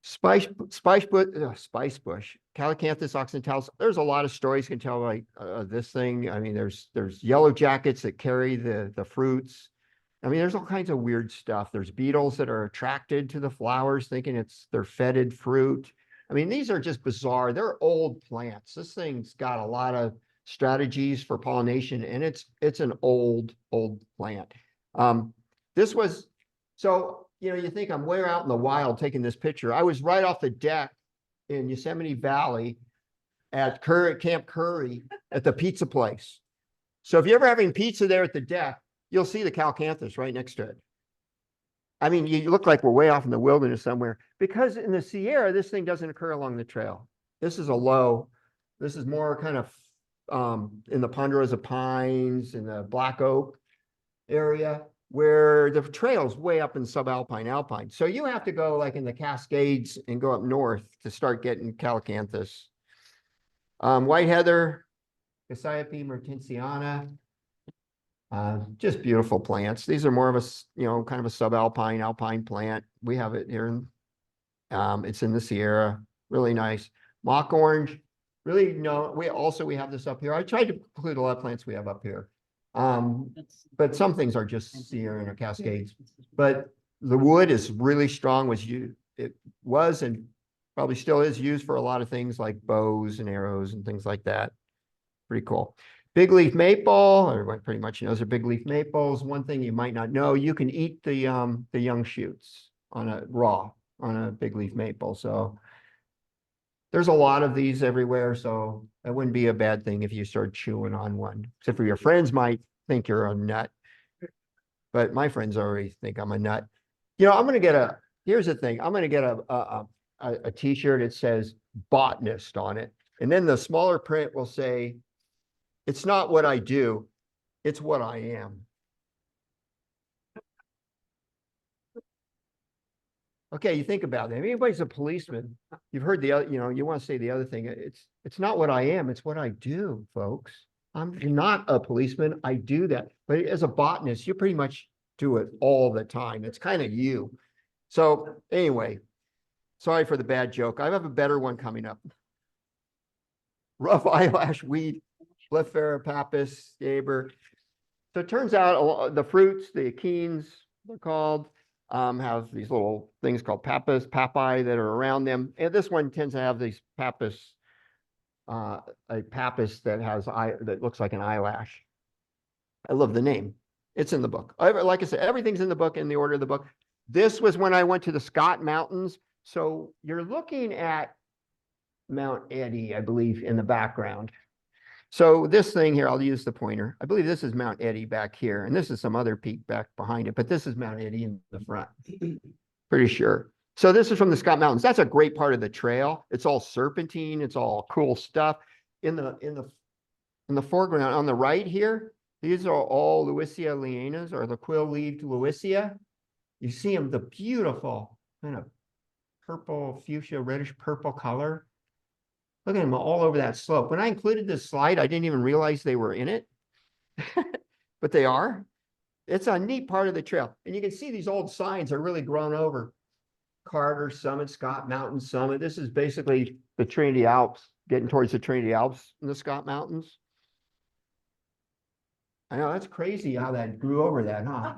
Spice bush, Calycanthus occidentalis. There's a lot of stories you can tell like this thing. I mean, there's yellow jackets that carry the fruits. I mean, there's all kinds of weird stuff. There's beetles that are attracted to the flowers, thinking they're fetid fruit. I mean, these are just bizarre. They're old plants. This thing's got a lot of strategies for pollination, and it's an old plant. This was, so, you think I'm way out in the wild taking this picture. I was right off the deck in Yosemite Valley at Camp Curry at the pizza place. So if you're ever having pizza there at the deck, you'll see the Calycanthus right next to it. I mean, you look like we're way off in the wilderness somewhere, because in the Sierra, this thing doesn't occur along the trail. This is more kind of in the ponderosa pines, in the black oak area, where the trail's way up in subalpine, alpine. So you have to go like in the Cascades and go up north to start getting Calycanthus. White heather, Cassiope mertensiana. Just beautiful plants. These are more of a, kind of a subalpine, alpine plant. We have it here. It's in the Sierra. Really nice. Mock orange. Really, we have this up here. I tried to include a lot of plants we have up here. But some things are just Sierra or Cascades. But the wood is really strong. It was and probably still is used for a lot of things like bows and arrows and things like that. Pretty cool. Big leaf maple, everyone pretty much knows are big leaf maples. One thing you might not know, you can eat the young shoots raw on a big leaf maple. So there's a lot of these everywhere. So that wouldn't be a bad thing if you start chewing on one. Except for your friends might think you're a nut. But my friends already think I'm a nut. Here's the thing. I'm gonna get a t-shirt that says botanist on it. And then the smaller print will say, it's not what I do, it's what I am. Okay, you think about that. If anybody's a policeman, you've heard the other, you want to say the other thing. It's not what I am, it's what I do, folks. I'm not a policeman, I do that. But as a botanist, you pretty much do it all the time. It's kind of you. So anyway, sorry for the bad joke. I have a better one coming up. Rough eyelash weed. Blefera papus, Gaber. So it turns out the fruits, the achenes, they're called, have these little things called papi that are around them. And this one tends to have these papus, a papus that looks like an eyelash. I love the name. It's in the book. Like I said, everything's in the book in the order of the book. This was when I went to the Scott Mountains. So you're looking at Mount Eddy, I believe, in the background. So this thing here, I'll use the pointer. I believe this is Mount Eddy back here, and this is some other peak back behind it, but this is Mount Eddy in the front. Pretty sure. So this is from the Scott Mountains. That's a great part of the trail. It's all serpentine. It's all cool stuff. In the foreground on the right here, these are all Lewisia lianas, or the quill-leaved Lewisia. You see them, the beautiful kind of purple, fuchsia, reddish purple color. Look at them all over that slope. When I included this slide, I didn't even realize they were in it, but they are. It's a neat part of the trail. And you can see these old signs are really grown over. Carter Summit, Scott Mountain Summit. This is basically the Trinity Alps, getting towards the Trinity Alps in the Scott Mountains. I know, that's crazy how that grew over that, huh?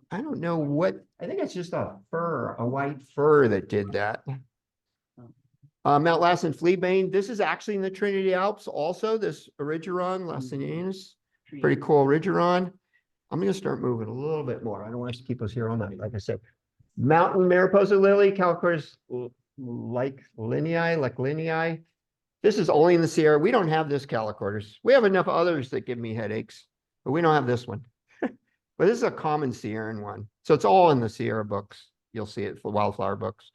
I don't know what, I think it's just a fir, a white fir that did that. Mount Lassen Fleabane, this is actually in the Trinity Alps also, this Erigeron Lassenianus, pretty cool Erigeron. I'm going to start moving a little bit more. I don't want us to keep us here all night, like I said. Mountain Mariposa Lily, Calicoris like linei. This is only in the Sierra. We don't have this Calicoris. We have enough others that give me headaches, but we don't have this one. But this is a common Sierran one. So it's all in the Sierra books. You'll see it for wildflower books.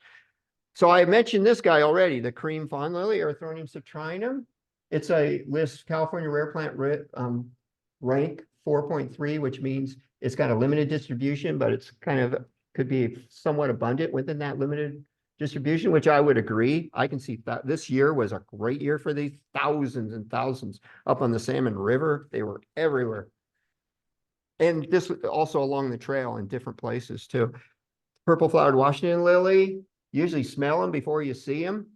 So I mentioned this guy already, the cream fawn lily, Erythronium subtrinum. It's a list California rare plant rank 4.3, which means it's got a limited distribution, but it's kind of could be somewhat abundant within that limited distribution, which I would agree. I can see that this year was a great year for these, thousands and thousands up on the Salmon River. They were everywhere. And this was also along the trail in different places too. Purple flowered Washington lily, usually smell them before you see them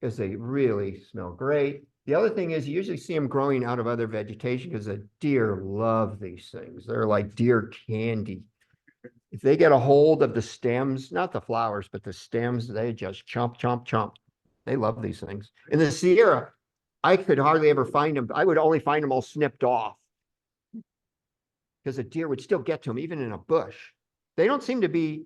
because they really smell great. The other thing is you usually see them growing out of other vegetation because the deer love these things. They're like deer candy. If they get a hold of the stems, not the flowers, but the stems, they just chomp, chomp, chomp. They love these things. In the Sierra, I could hardly ever find them. I would only find them all snipped off because a deer would still get to them, even in a bush. They don't seem to be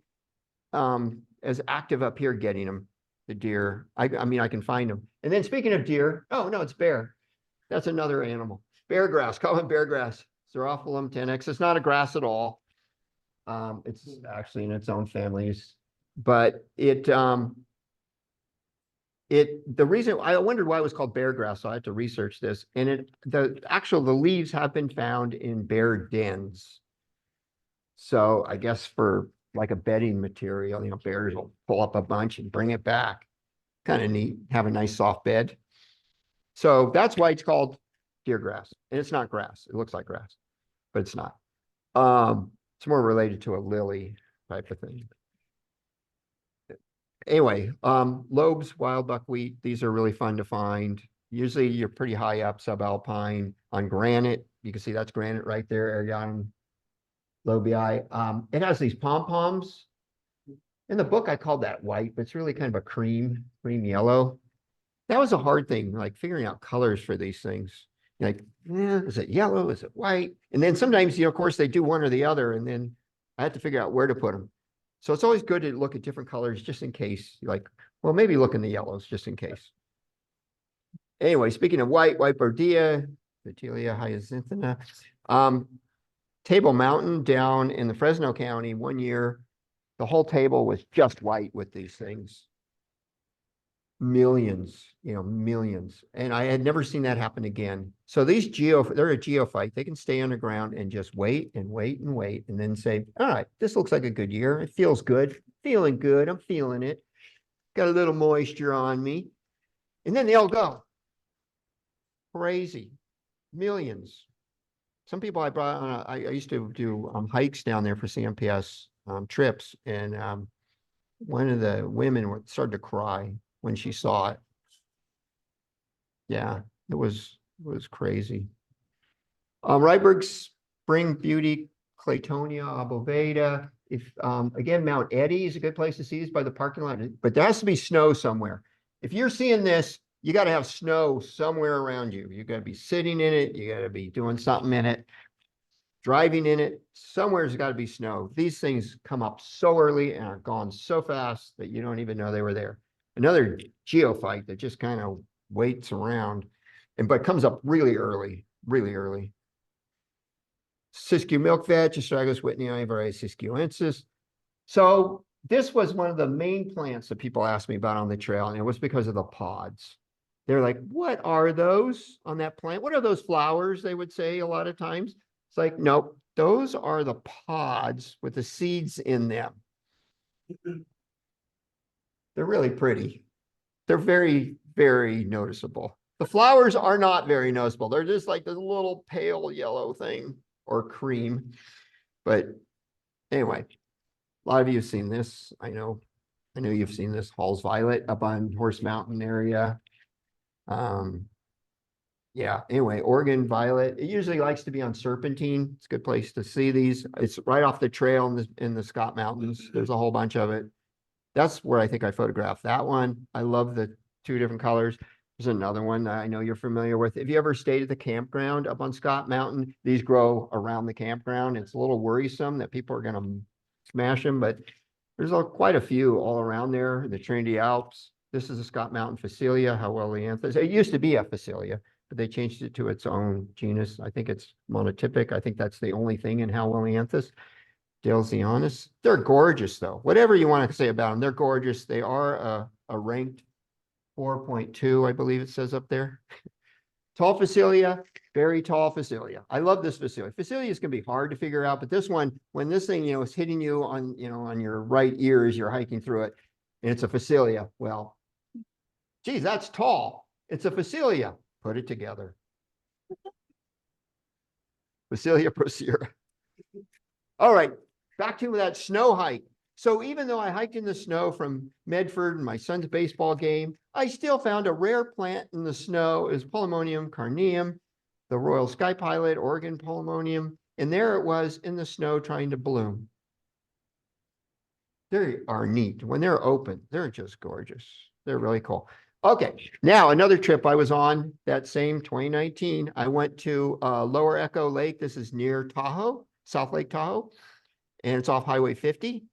as active up here getting them, the deer. I mean, I can find them. And then speaking of deer, oh, no, it's bear. That's another animal. Bear grass, common bear grass. Xerophyllum tenax. It's not a grass at all. It's actually in its own families, but the reason I wondered why it was called bear grass, so I had to research this. And the leaves have been found in bear dens. So I guess for like a bedding material, you know, bears will pull up a bunch and bring it back. Kind of neat, have a nice soft bed. So that's why it's called deer grass. And it's not grass. It looks like grass, but it's not. It's more related to a lily type of thing. Anyway, lobes, wild buckwheat, these are really fun to find. Usually you're pretty high up, subalpine on granite. You can see that's granite right there, Eriogonum lobii. It has these pom-poms. In the book, I called that white, but it's really kind of a cream yellow. That was a hard thing, like figuring out colors for these things. Like, is it yellow? Is it white? And then sometimes, you know, of course, they do one or the other, and then I had to figure out where to put them. So it's always good to look at different colors just in case, like, well, maybe look in the yellows just in case. Anyway, speaking of white bordea, Vitelia hyacinthina, Table Mountain down in the Fresno County, one year, the whole table was just white with these things. Millions, you know, millions. And I had never seen that happen again. So they're a geophyte. They can stay underground and just wait and wait and wait and then say, all right, this looks like a good year. It feels good. Feeling good. I'm feeling it. Got a little moisture on me. And then they all go. Crazy. Millions. Some people I brought on, I used to do hikes down there for CMPS trips. And one of the women started to cry when she saw it. Yeah, it was crazy. Rydberg's Spring Beauty, Claytonia, Aboveda. If again, Mount Eddy is a good place to see this by the parking lot, but there has to be snow somewhere. If you're seeing this, you got to have snow somewhere around you. You got to be sitting in it. You got to be doing something in it, driving in it. Somewhere's got to be snow. These things come up so early and are gone so fast that you don't even know they were there. Another geophyte that just kind of waits around, but comes up really early, really early. Siskiyou milkvet, Astragalus whitneyi, variety siskiyouensis. So this was one of the main plants that people asked me about on the trail, and it was because of the pods. They're like, what are those on that plant? What are those flowers? They would say a lot of times. It's like, nope, those are the pods with the seeds in them. They're really pretty. They're very, very noticeable. The flowers are not very noticeable. They're just like this little pale yellow thing or cream. But anyway, a lot of you have seen this. I know you've seen this Hall's Violet up on Horse Mountain area. Yeah, anyway, Oregon Violet. It usually likes to be on Serpentine. It's a good place to see these. It's right off the trail in the Scott Mountains. There's a whole bunch of it. That's where I think I photographed that one. I love the two different colors. There's another one that I know you're familiar with. If you ever stayed at the campground up on Scott Mountain, these grow around the campground. It's a little worrisome that people are going to smash them, but there's quite a few all around there. The Trinity Alps. This is a Scott Mountain Phacelia, Howellianthus. It used to be a Phacelia, but they changed it to its own genus. I think it's monotypic. I think that's the only thing in Howellianthus. Dalesianus. They're gorgeous, though. Whatever you want to say about them, they're gorgeous. They are a ranked 4.2, I believe it says up there. Tall Phacelia, very tall Phacelia. I love this Phacelia. Phacelias can be hard to figure out, but this one, when this thing, is hitting you on, on your right ear as you're hiking through it, and it's a Phacelia. Well, geez, that's tall. It's a Phacelia. Put it together. Phacelia procera. All right, back to that snow hike. So even though I hiked in the snow from Medford and my son's baseball game, I still found a rare plant in the snow. Is Polemonium carneum, the Royal Sky Pilot, Oregon Polemonium. And there it was in the snow trying to bloom. They are neat. When they're open, they're just gorgeous. They're really cool. Okay, now another trip I was on that same 2019. I went to Lower Echo Lake. This is near Tahoe, South Lake Tahoe, and it's off Highway 50.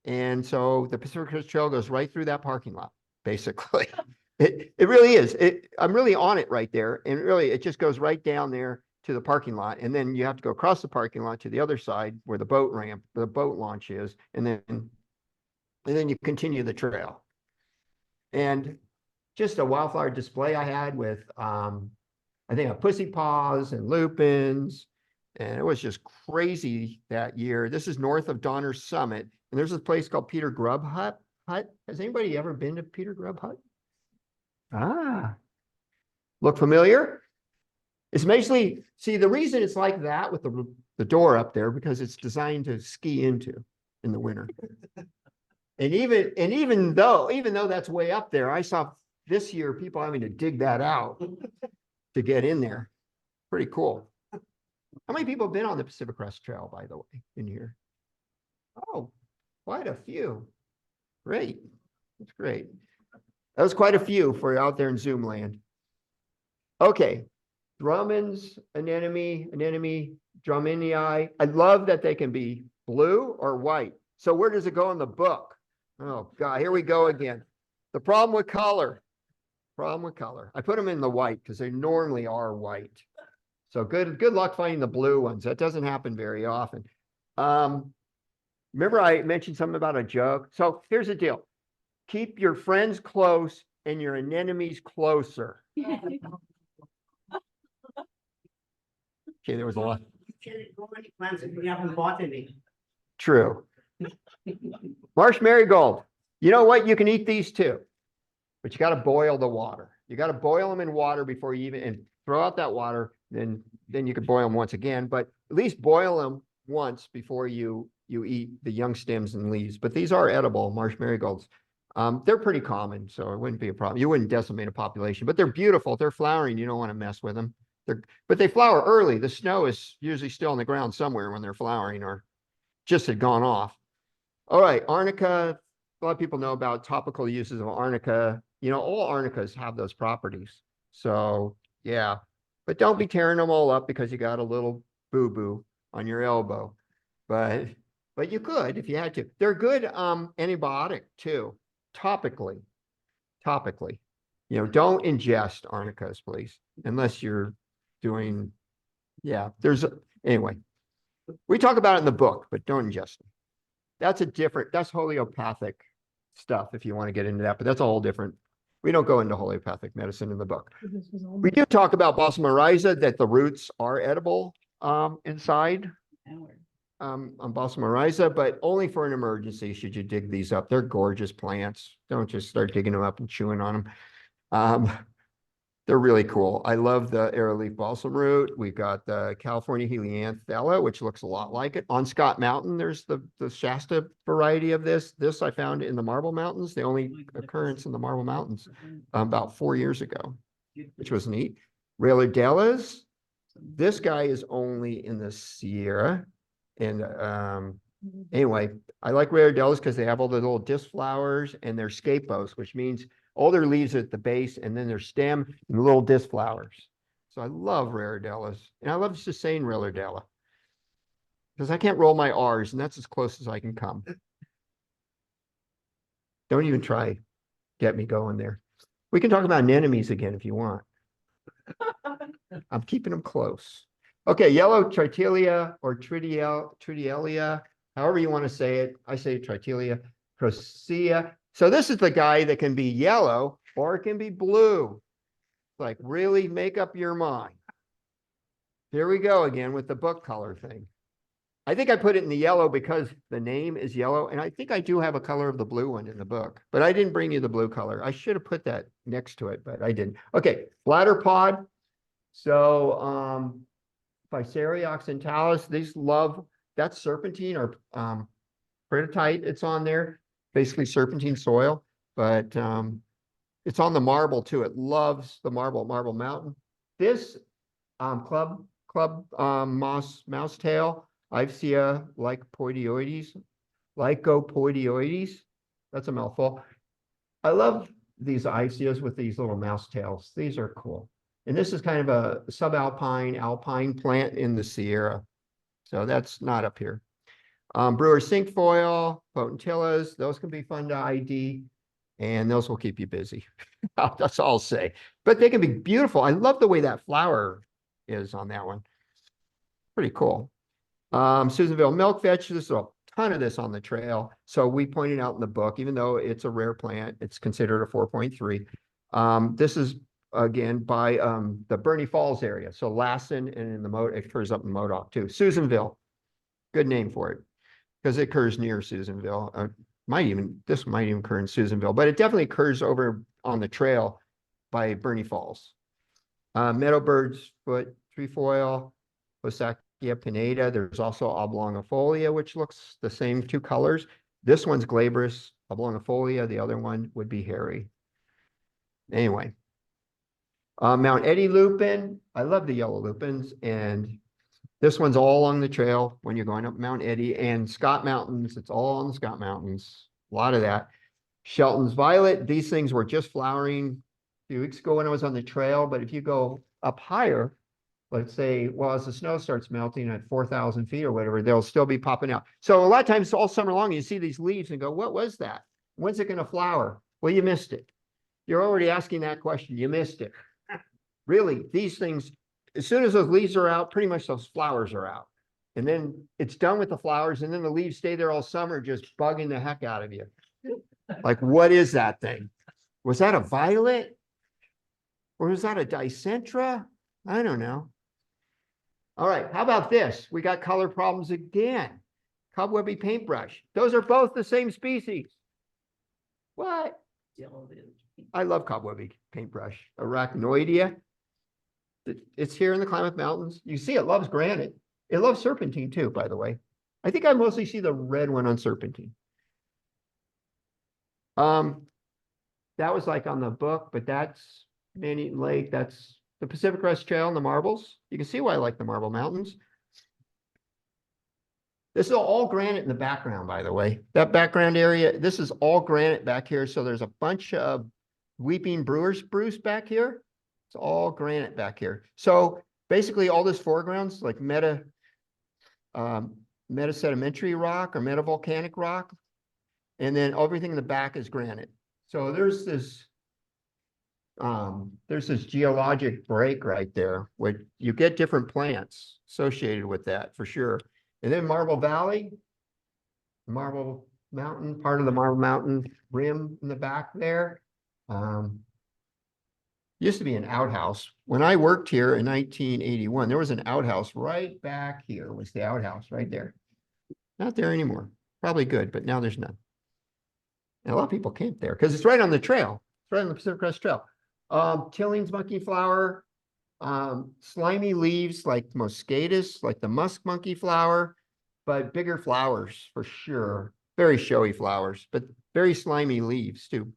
And so the Pacific Crest Trail goes right through that parking lot, basically. It really is. I'm really on it right there. And really, it just goes right down there to the parking lot. And then you have to go across the parking lot to the other side where the boat launch is. And then you continue the trail. And just a wildflower display I had with, I think, a pussy paws and lupins. And it was just crazy that year. This is north of Donner Summit. And there's a place called Peter Grubb Hut. Has anybody ever been to Peter Grubb Hut? Ah, look familiar? It's basically, see, the reason it's like that with the door up there, because it's designed to ski into in the winter. And even though that's way up there, I saw this year people having to dig that out to get in there. Pretty cool. How many people have been on the Pacific Crest Trail, by the way, in here? Oh, quite a few. Great. That's great. That was quite a few for out there in Zoom land. Okay. Drummond's anemone, Drummondii. I love that they can be blue or white. So where does it go in the book? Oh, God, here we go again. The problem with color. I put them in the white because they normally are white. So good luck finding the blue ones. That doesn't happen very often. Remember I mentioned something about a joke? So here's the deal. Keep your friends close and your anemones closer. Okay, there was a lot. True. Marsh marigold. You know what? You can eat these too, but you got to boil the water. You got to boil them in water before you and throw out that water. Then you could boil them once again, but at least boil them once before you eat the young stems and leaves. But these are edible, marsh marigolds. They're pretty common, so it wouldn't be a problem. You wouldn't decimate a population, but they're beautiful. They're flowering. You don't want to mess with them. But they flower early. The snow is usually still on the ground somewhere when they're flowering or just had gone off. All right, arnica. A lot of people know about topical uses of arnica. All arnicas have those properties. So yeah, but don't be tearing them all up because you got a little boo-boo on your elbow. But you could if you had to. They're good antibiotic too, topically. Don't ingest arnicas, please, unless you're doing, anyway. We talk about it in the book, but don't ingest them. that's homeopathic stuff if you want to get into that, but that's a whole different. We don't go into homeopathic medicine in the book. We do talk about balsam oryza, that the roots are edible inside on balsam oryza, but only for an emergency should you dig these up. They're gorgeous plants. Don't just start digging them up and chewing on them. They're really cool. I love the arrowleaf balsam root. We've got the California Helianthella, which looks a lot like it. On Scott Mountain, there's the Shasta variety of this. This I found in the Marble Mountains, the only occurrence in the Marble Mountains about 4 years ago, which was neat. Raillardellas. This guy is only in the Sierra. And anyway, I like Raillardellas because they have all the little disc flowers and they're scapos, which means all their leaves at the base and then their stem and little disc flowers. So I love Raillardellas. And I love just saying Raillardella because I can't roll my R's and that's as close as I can come. Don't even try get me going there. We can talk about anemones again if you want. I'm keeping them close. Okay, yellow Tritilia or Tritilia, however you want to say it. I say Tritilia, Crocea. So this is the guy that can be yellow or it can be blue. Like really make up your mind. Here we go again with the book color thing. I think I put it in the yellow because the name is yellow. And I think I do have a color of the blue one in the book, but I didn't bring you the blue color. I should have put that next to it, but I didn't. Okay, bladder pod. So Physaria oxentalis, these love, that's serpentine or peridotite, it's on there. Basically serpentine soil, but it's on the marble too. It loves the marble mountain. This club mouse tail, Ivsia lycopoidioides. That's a mouthful. I love these Ivsias with these little mouse tails. These are cool. And this is kind of a subalpine, alpine plant in the Sierra. So that's not up here. Brewer's cinquefoil, potentillas, those can be fun to ID, and those will keep you busy. That's all I'll say. But they can be beautiful. I love the way that flower is on that one. Pretty cool. Susanville milkvetch, there's a ton of this on the trail. So we pointed out in the book, even though it's a rare plant, it's considered a 4.3. This is, again, by the Bernie Falls area. So Lassen and in the it occurs up in Modoc too. Susanville, good name for it. Because it occurs near Susanville. This might even occur in Susanville, but it definitely occurs over on the trail by Bernie Falls. Meadowbird's foot trefoil, Osackia pineda. There's also oblongifolia, which looks the same, two colors. This one's glabrous oblongifolia. The other one would be hairy. Anyway, Mount Eddie lupin. I love the yellow lupins, and this one's all along the trail when you're going up Mount Eddie and Scott Mountains. It's all on the Scott Mountains. A lot of that. Shelton's violet. These things were just flowering a few weeks ago when I was on the trail. But if you go up higher, let's say, well, as the snow starts melting at 4,000 feet or whatever, they'll still be popping out. So a lot of times all summer long, you see these leaves and go, what was that? When's it going to flower? Well, you missed it. You're already asking that question. You missed it. Really, these things, as soon as those leaves are out, pretty much those flowers are out. And then it's done with the flowers, and then the leaves stay there all summer, just bugging the heck out of you. Like, what is that thing? Was that a violet? Or was that a dicentra? I don't know. All right, how about this? We got color problems again. Cobwebby paintbrush. Those are both the same species. What? I love cobwebby paintbrush. Arachnoidea. It's here in the Klamath Mountains. You see it loves granite. It loves serpentine too, by the way. I think I mostly see the red one on serpentine. That was like on the book, but that's Man-Eaten Lake. That's the Pacific Crest Trail and the Marbles. You can see why I like the Marble Mountains. This is all granite in the background, by the way. That background area, this is all granite back here. So there's a bunch of weeping brewer spruce back here. It's all granite back here. So basically all this foreground's like metasedimentary rock or metavolcanic rock. And then everything in the back is granite. So there's this geologic break right there where you get different plants associated with that for sure. And then Marble Valley, Marble Mountain, part of the Marble Mountain rim in the back there. Used to be an outhouse. When I worked here in 1981, there was an outhouse right back here, was the outhouse right there. Not there anymore. Probably good, but now there's none. And a lot of people camp there because it's right on the trail. It's right on the Pacific Crest Trail. Tillings monkey flower, slimy leaves like moscatus, like the musk monkey flower, but bigger flowers for sure. Very showy flowers, but very slimy leaves too.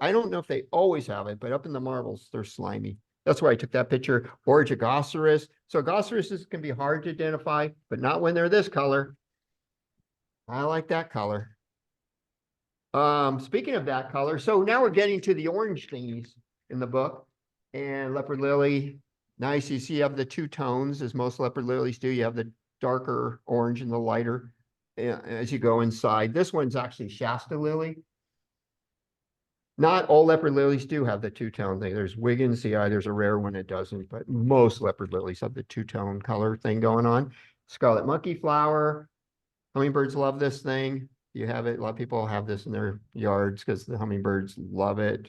I don't know if they always have it, but up in the marbles, they're slimy. That's why I took that picture. Orgigosceras. So gosceruses can be hard to identify, but not when they're this color. I like that color. Speaking of that color, so now we're getting to the orange thingies in the book. And leopard lily, nice. You see you have the two tones, as most leopard lilies do. You have the darker orange and the lighter as you go inside. This one's actually Shasta lily. Not all leopard lilies do have the two-tone thing. There's Wiggins, there's a rare one that doesn't, but most leopard lilies have the two-tone color thing going on. Scarlet monkey flower. Hummingbirds love this thing. You have it. A lot of people have this in their yards because the hummingbirds love it.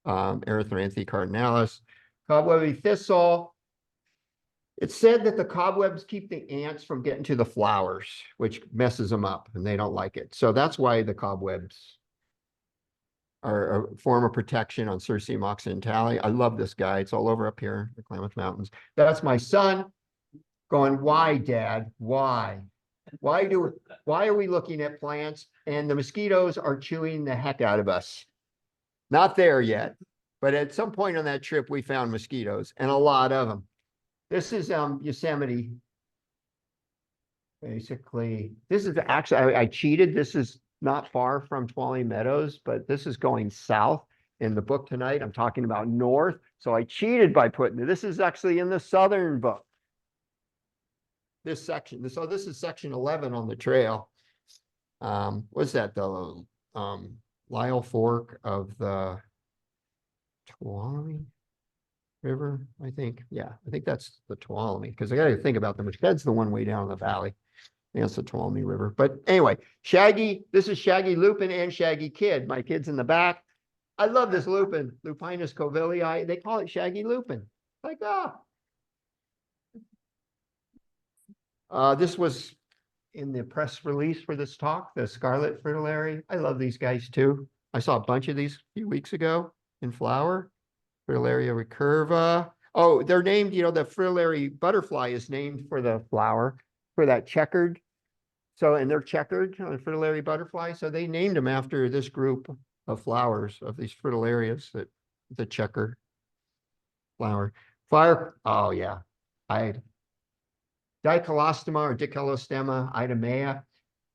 Erythranthe cardinalis. Cobwebby thistle. It's said that the cobwebs keep the ants from getting to the flowers, which messes them up and they don't like it. So that's why the cobwebs are a form of protection on Cirsium occidentale. I love this guy. It's all over up here, the Klamath Mountains. That's my son going, why, Dad? Why? Why are we looking at plants? And the mosquitoes are chewing the heck out of us. Not there yet, but at some point on that trip, we found mosquitoes and a lot of them. This is Yosemite. Basically, this is actually, I cheated. This is not far from Tuolumne Meadows, but this is going south. In the book tonight, I'm talking about north. So I cheated by putting it. This is actually in the southern book. This section. So this is section 11 on the trail. What's that? The Lyle Fork of the Tuolumne River, I think. Yeah, I think that's the Tuolumne, because I got to think about them. That's the one way down in the valley. I think that's the Tuolumne River. But anyway, Shaggy, this is Shaggy Lupin and Shaggy Kid. My kid's in the back. I love this lupin, Lupinus covillei. They call it Shaggy Lupin. Like, this was in the press release for this talk, the Scarlet Fritillary. I love these guys too. I saw a bunch of these a few weeks ago in flower. Fritillaria recurva. Oh, they're named, the fritillary butterfly is named for the flower, for that checkered. So, and they're checkered, the fritillary butterfly. So they named them after this group of flowers, of these fritillarias, the checker flower. Oh yeah. Dicolostoma or Dicolostema idemea.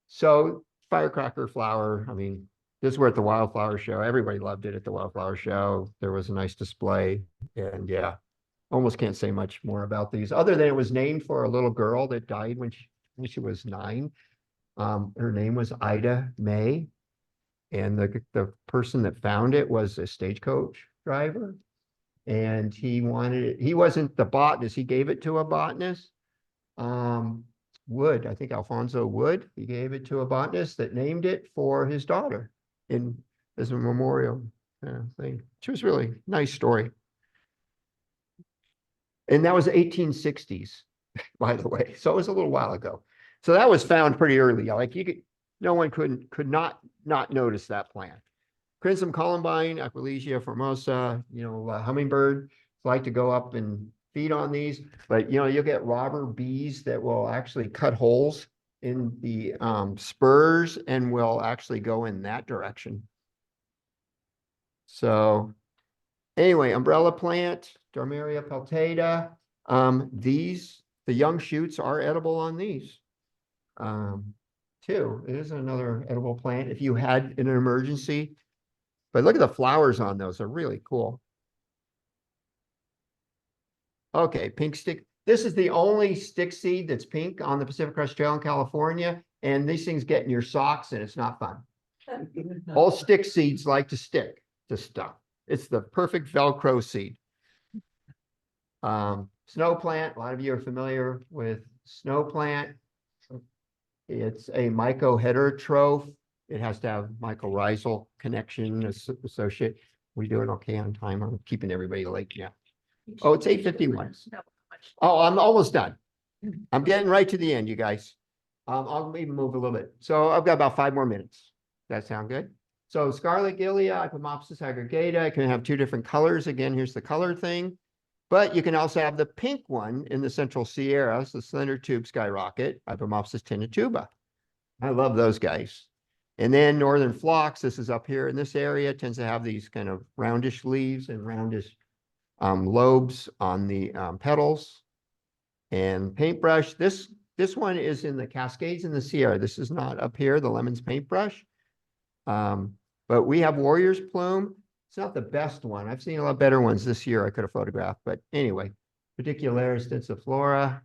So firecracker flower, I mean, this were at the Wildflower Show. Everybody loved it at the Wildflower Show. There was a nice display. And yeah, almost can't say much more about these, other than it was named for a little girl that died when she was 9. Her name was Ida May. And the person that found it was a stagecoach driver. And he wasn't the botanist. He gave it to a botanist. Wood, I think Alfonso Wood. He gave it to a botanist that named it for his daughter as a memorial thing. Which was really nice story. And that was 1860s, by the way. So it was a little while ago. So that was found pretty early. Like no one could not notice that plant. Crimson columbine, Aquilegia formosa, hummingbird like to go up and feed on these, but you'll get robber bees that will actually cut holes in the spurs and will actually go in that direction. So anyway, umbrella plant, Dormeria peltata. The young shoots are edible on these. Too. It is another edible plant if you had an emergency. But look at the flowers on those. They're really cool. Okay, pink stick. This is the only stick seed that's pink on the Pacific Crest Trail in California. And these things get in your socks and it's not fun. All stick seeds like to stick to stuff. It's the perfect Velcro seed. Snow plant. A lot of you are familiar with snow plant. It's a mycoheterotroph. It has to have mycorrhizal connection associate. We doing okay on time? I'm keeping everybody late. Yeah. Oh, it's 8:51. Oh, I'm almost done. I'm getting right to the end, you guys. I'll even move a little bit. So I've got about 5 more minutes. That sound good? So scarlet gilia, Ipomopsis aggregata, it can have 2 different colors. Again, here's the color thing. But you can also have the pink one in the central Sierras, the slender tube skyrocket, Ipomopsis tinituba. I love those guys. And then northern phlox, this is up here in this area, tends to have these kind of roundish leaves and roundish lobes on the petals. And paintbrush, this one is in the Cascades in the Sierra. This is not up here, the Lemons paintbrush. But we have Warrior's Plume. It's not the best one. I've seen a lot better ones this year I could have photographed. But anyway, Pedicularis densiflora.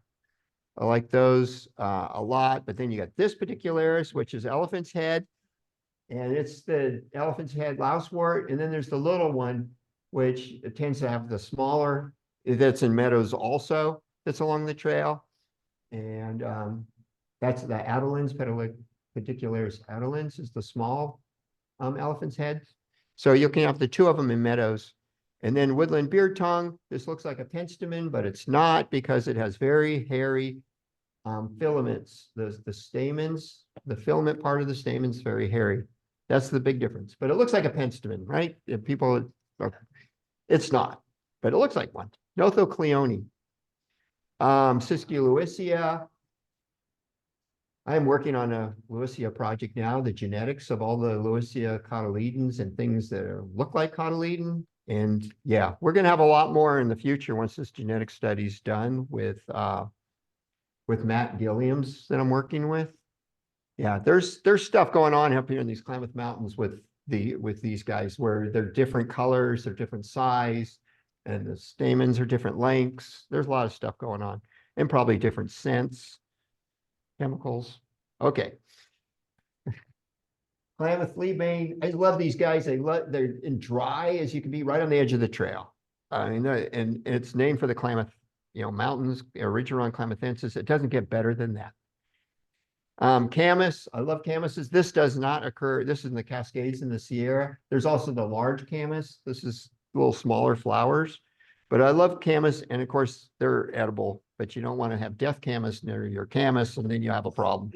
I like those a lot. But then you got this Pedicularis, which is elephant's head. And it's the elephant's head lousewort. And then there's the little one, which it tends to have the smaller, that's in meadows also, that's along the trail. And that's the Adelins, Pedicularis adelins is the small elephant's head. So you can have the 2 of them in meadows. And then woodland beard tongue, this looks like a penstemon, but it's not because it has very hairy filaments. The stamens, the filament part of the stamen is very hairy. That's the big difference. But it looks like a penstemon, right? If people, it's not, but it looks like one. Nothocleone. Sisculewicea. I'm working on a Lewisia project now, the genetics of all the Lewisia cotyledons and things that look like cotyledon. And yeah, we're going to have a lot more in the future once this genetic study's done with Matt Gilliam's that I'm working with. Yeah, there's stuff going on up here in these Klamath Mountains with these guys where they're different colors, they're different size, and the stamens are different lengths. There's a lot of stuff going on, and probably different scents, chemicals. Okay. Klamath fleabane. I love these guys. They're in dry as you can be, right on the edge of the trail. I mean, and it's named for the Klamath, mountains, Origeron klamathensis. It doesn't get better than that. Camas, I love camises. This does not occur. This is in the Cascades in the Sierra. There's also the large camas. This is little smaller flowers, but I love camas. And of course they're edible, but you don't want to have death camas near your camas and then you have a problem.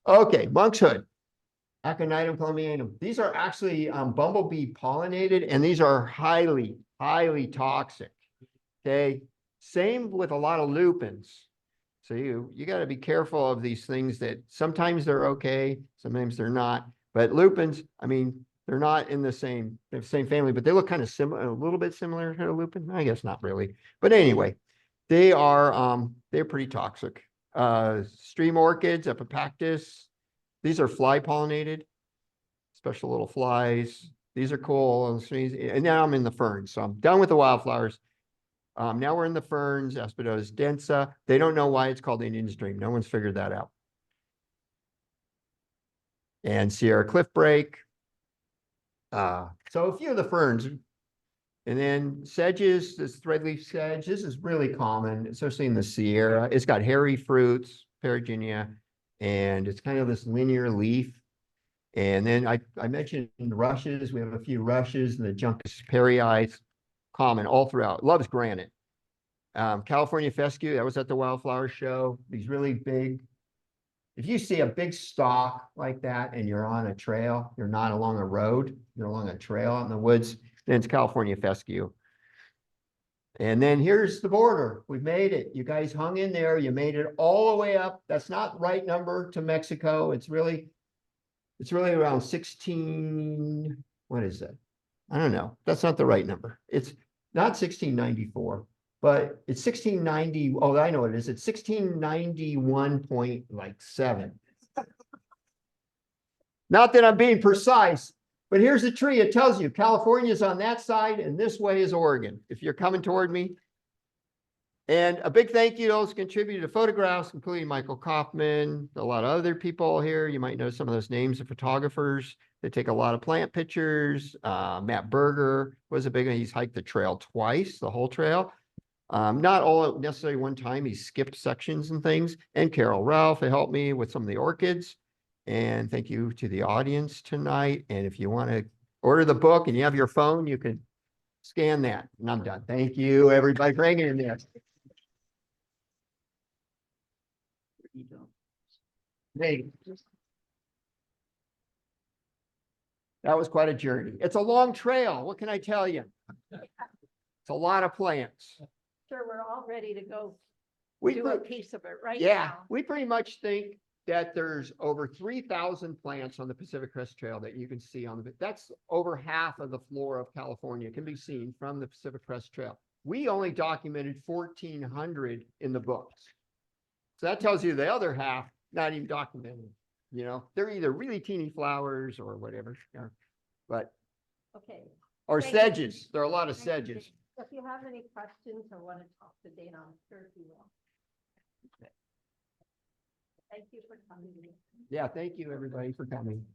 Okay. Monkshood, Aconitum columbianum. These are actually bumblebee pollinated and these are highly, highly toxic. Okay. Same with a lot of lupins. So you got to be careful of these things that sometimes they're okay, sometimes they're not. But lupins, I mean, they're not in the same family, but they look kind of similar, a little bit similar to a lupin. I guess not really. But anyway, they're pretty toxic. Stream orchids, Epipactis. These are fly pollinated, special little flies. These are cool. And now I'm in the ferns, so I'm done with the wildflowers. Now we're in the ferns, Aspedotus densa. They don't know why it's called Indian's Dream. No one's figured that out. And Sierra cliffbreak. So a few of the ferns. And then sedges, this threadleaf sedge. This is really common, especially in the Sierra. It's got hairy fruits, Periginia, and it's kind of this linear leaf. And then I mentioned rushes. We have a few rushes, and the Juncus perii, common all throughout. Loves granite. California fescue, that was at the Wildflower Show. These really big. If you see a big stalk like that and you're on a trail, you're not along a road, you're along a trail out in the woods, then it's California fescue. And then here's the border. We've made it. You guys hung in there. You made it all the way up. That's not the right number to Mexico. It's really around 16. What is it? I don't know. That's not the right number. It's not 1694, but it's 1690. Oh, I know what it is. It's 1691.7. Not that I'm being precise, but here's the tree. It tells you California's on that side and this way is Oregon. If you're coming toward me. And a big thank you to those who contributed to photographs, including Michael Kaufman, a lot of other people here. You might know some of those names of photographers that take a lot of plant pictures. Matt Berger was a big one. He's hiked the trail twice, the whole trail. Not all at necessarily one time. He skipped sections and things. And Carol Ralph helped me with some of the orchids. And thank you to the audience tonight. And if you want to order the book and you have your phone, you can scan that. And I'm done. Thank you, everybody, for hanging in there. Hey. That was quite a journey. It's a long trail. What can I tell you? It's a lot of plants. Sure, we're all ready to go We do a piece of it right Yeah, now. we pretty much think that there's over 3,000 plants on the Pacific Crest Trail that you can see on the, that's over half of the flora of California can be seen from the Pacific Crest Trail. We only documented 1,400 in the books. So that tells you the other half, not even documented, you know, they're either really teeny flowers or whatever, but, Okay. or Thank you. sedges. There are a lot of Thank you, sedges. Dana. If you have any questions or want to talk to Dana, I'm sure he will. Thank you for coming. Yeah, thank you, everybody, for coming.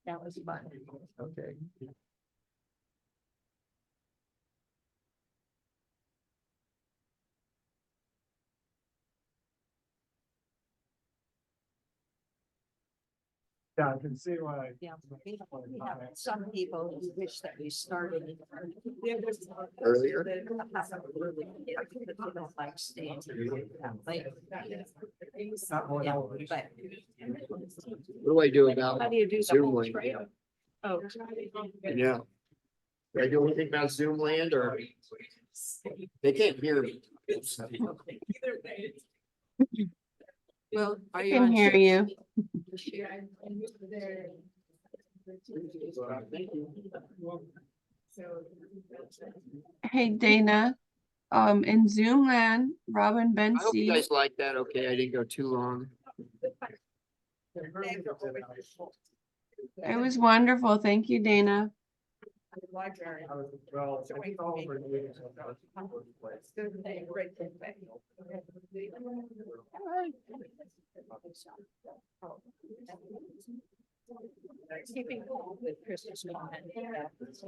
That was fun. Okay. Yeah, I can see why. Yeah, we have some people who wish that we started Earlier? They don't like staying. Like, yeah, but What do I do about how do you do the Zoom whole link? trail? Oh. Yeah. Do I do anything about Zoom land or? They can't hear me. Well, are you Can on? hear you. Hey Dana, in Zoom land, Robin I hope you Bensi, guys like that. Okay, I didn't go too long. it was wonderful. Thank you, Dana. Library. Well, Keeping with Christmas comment.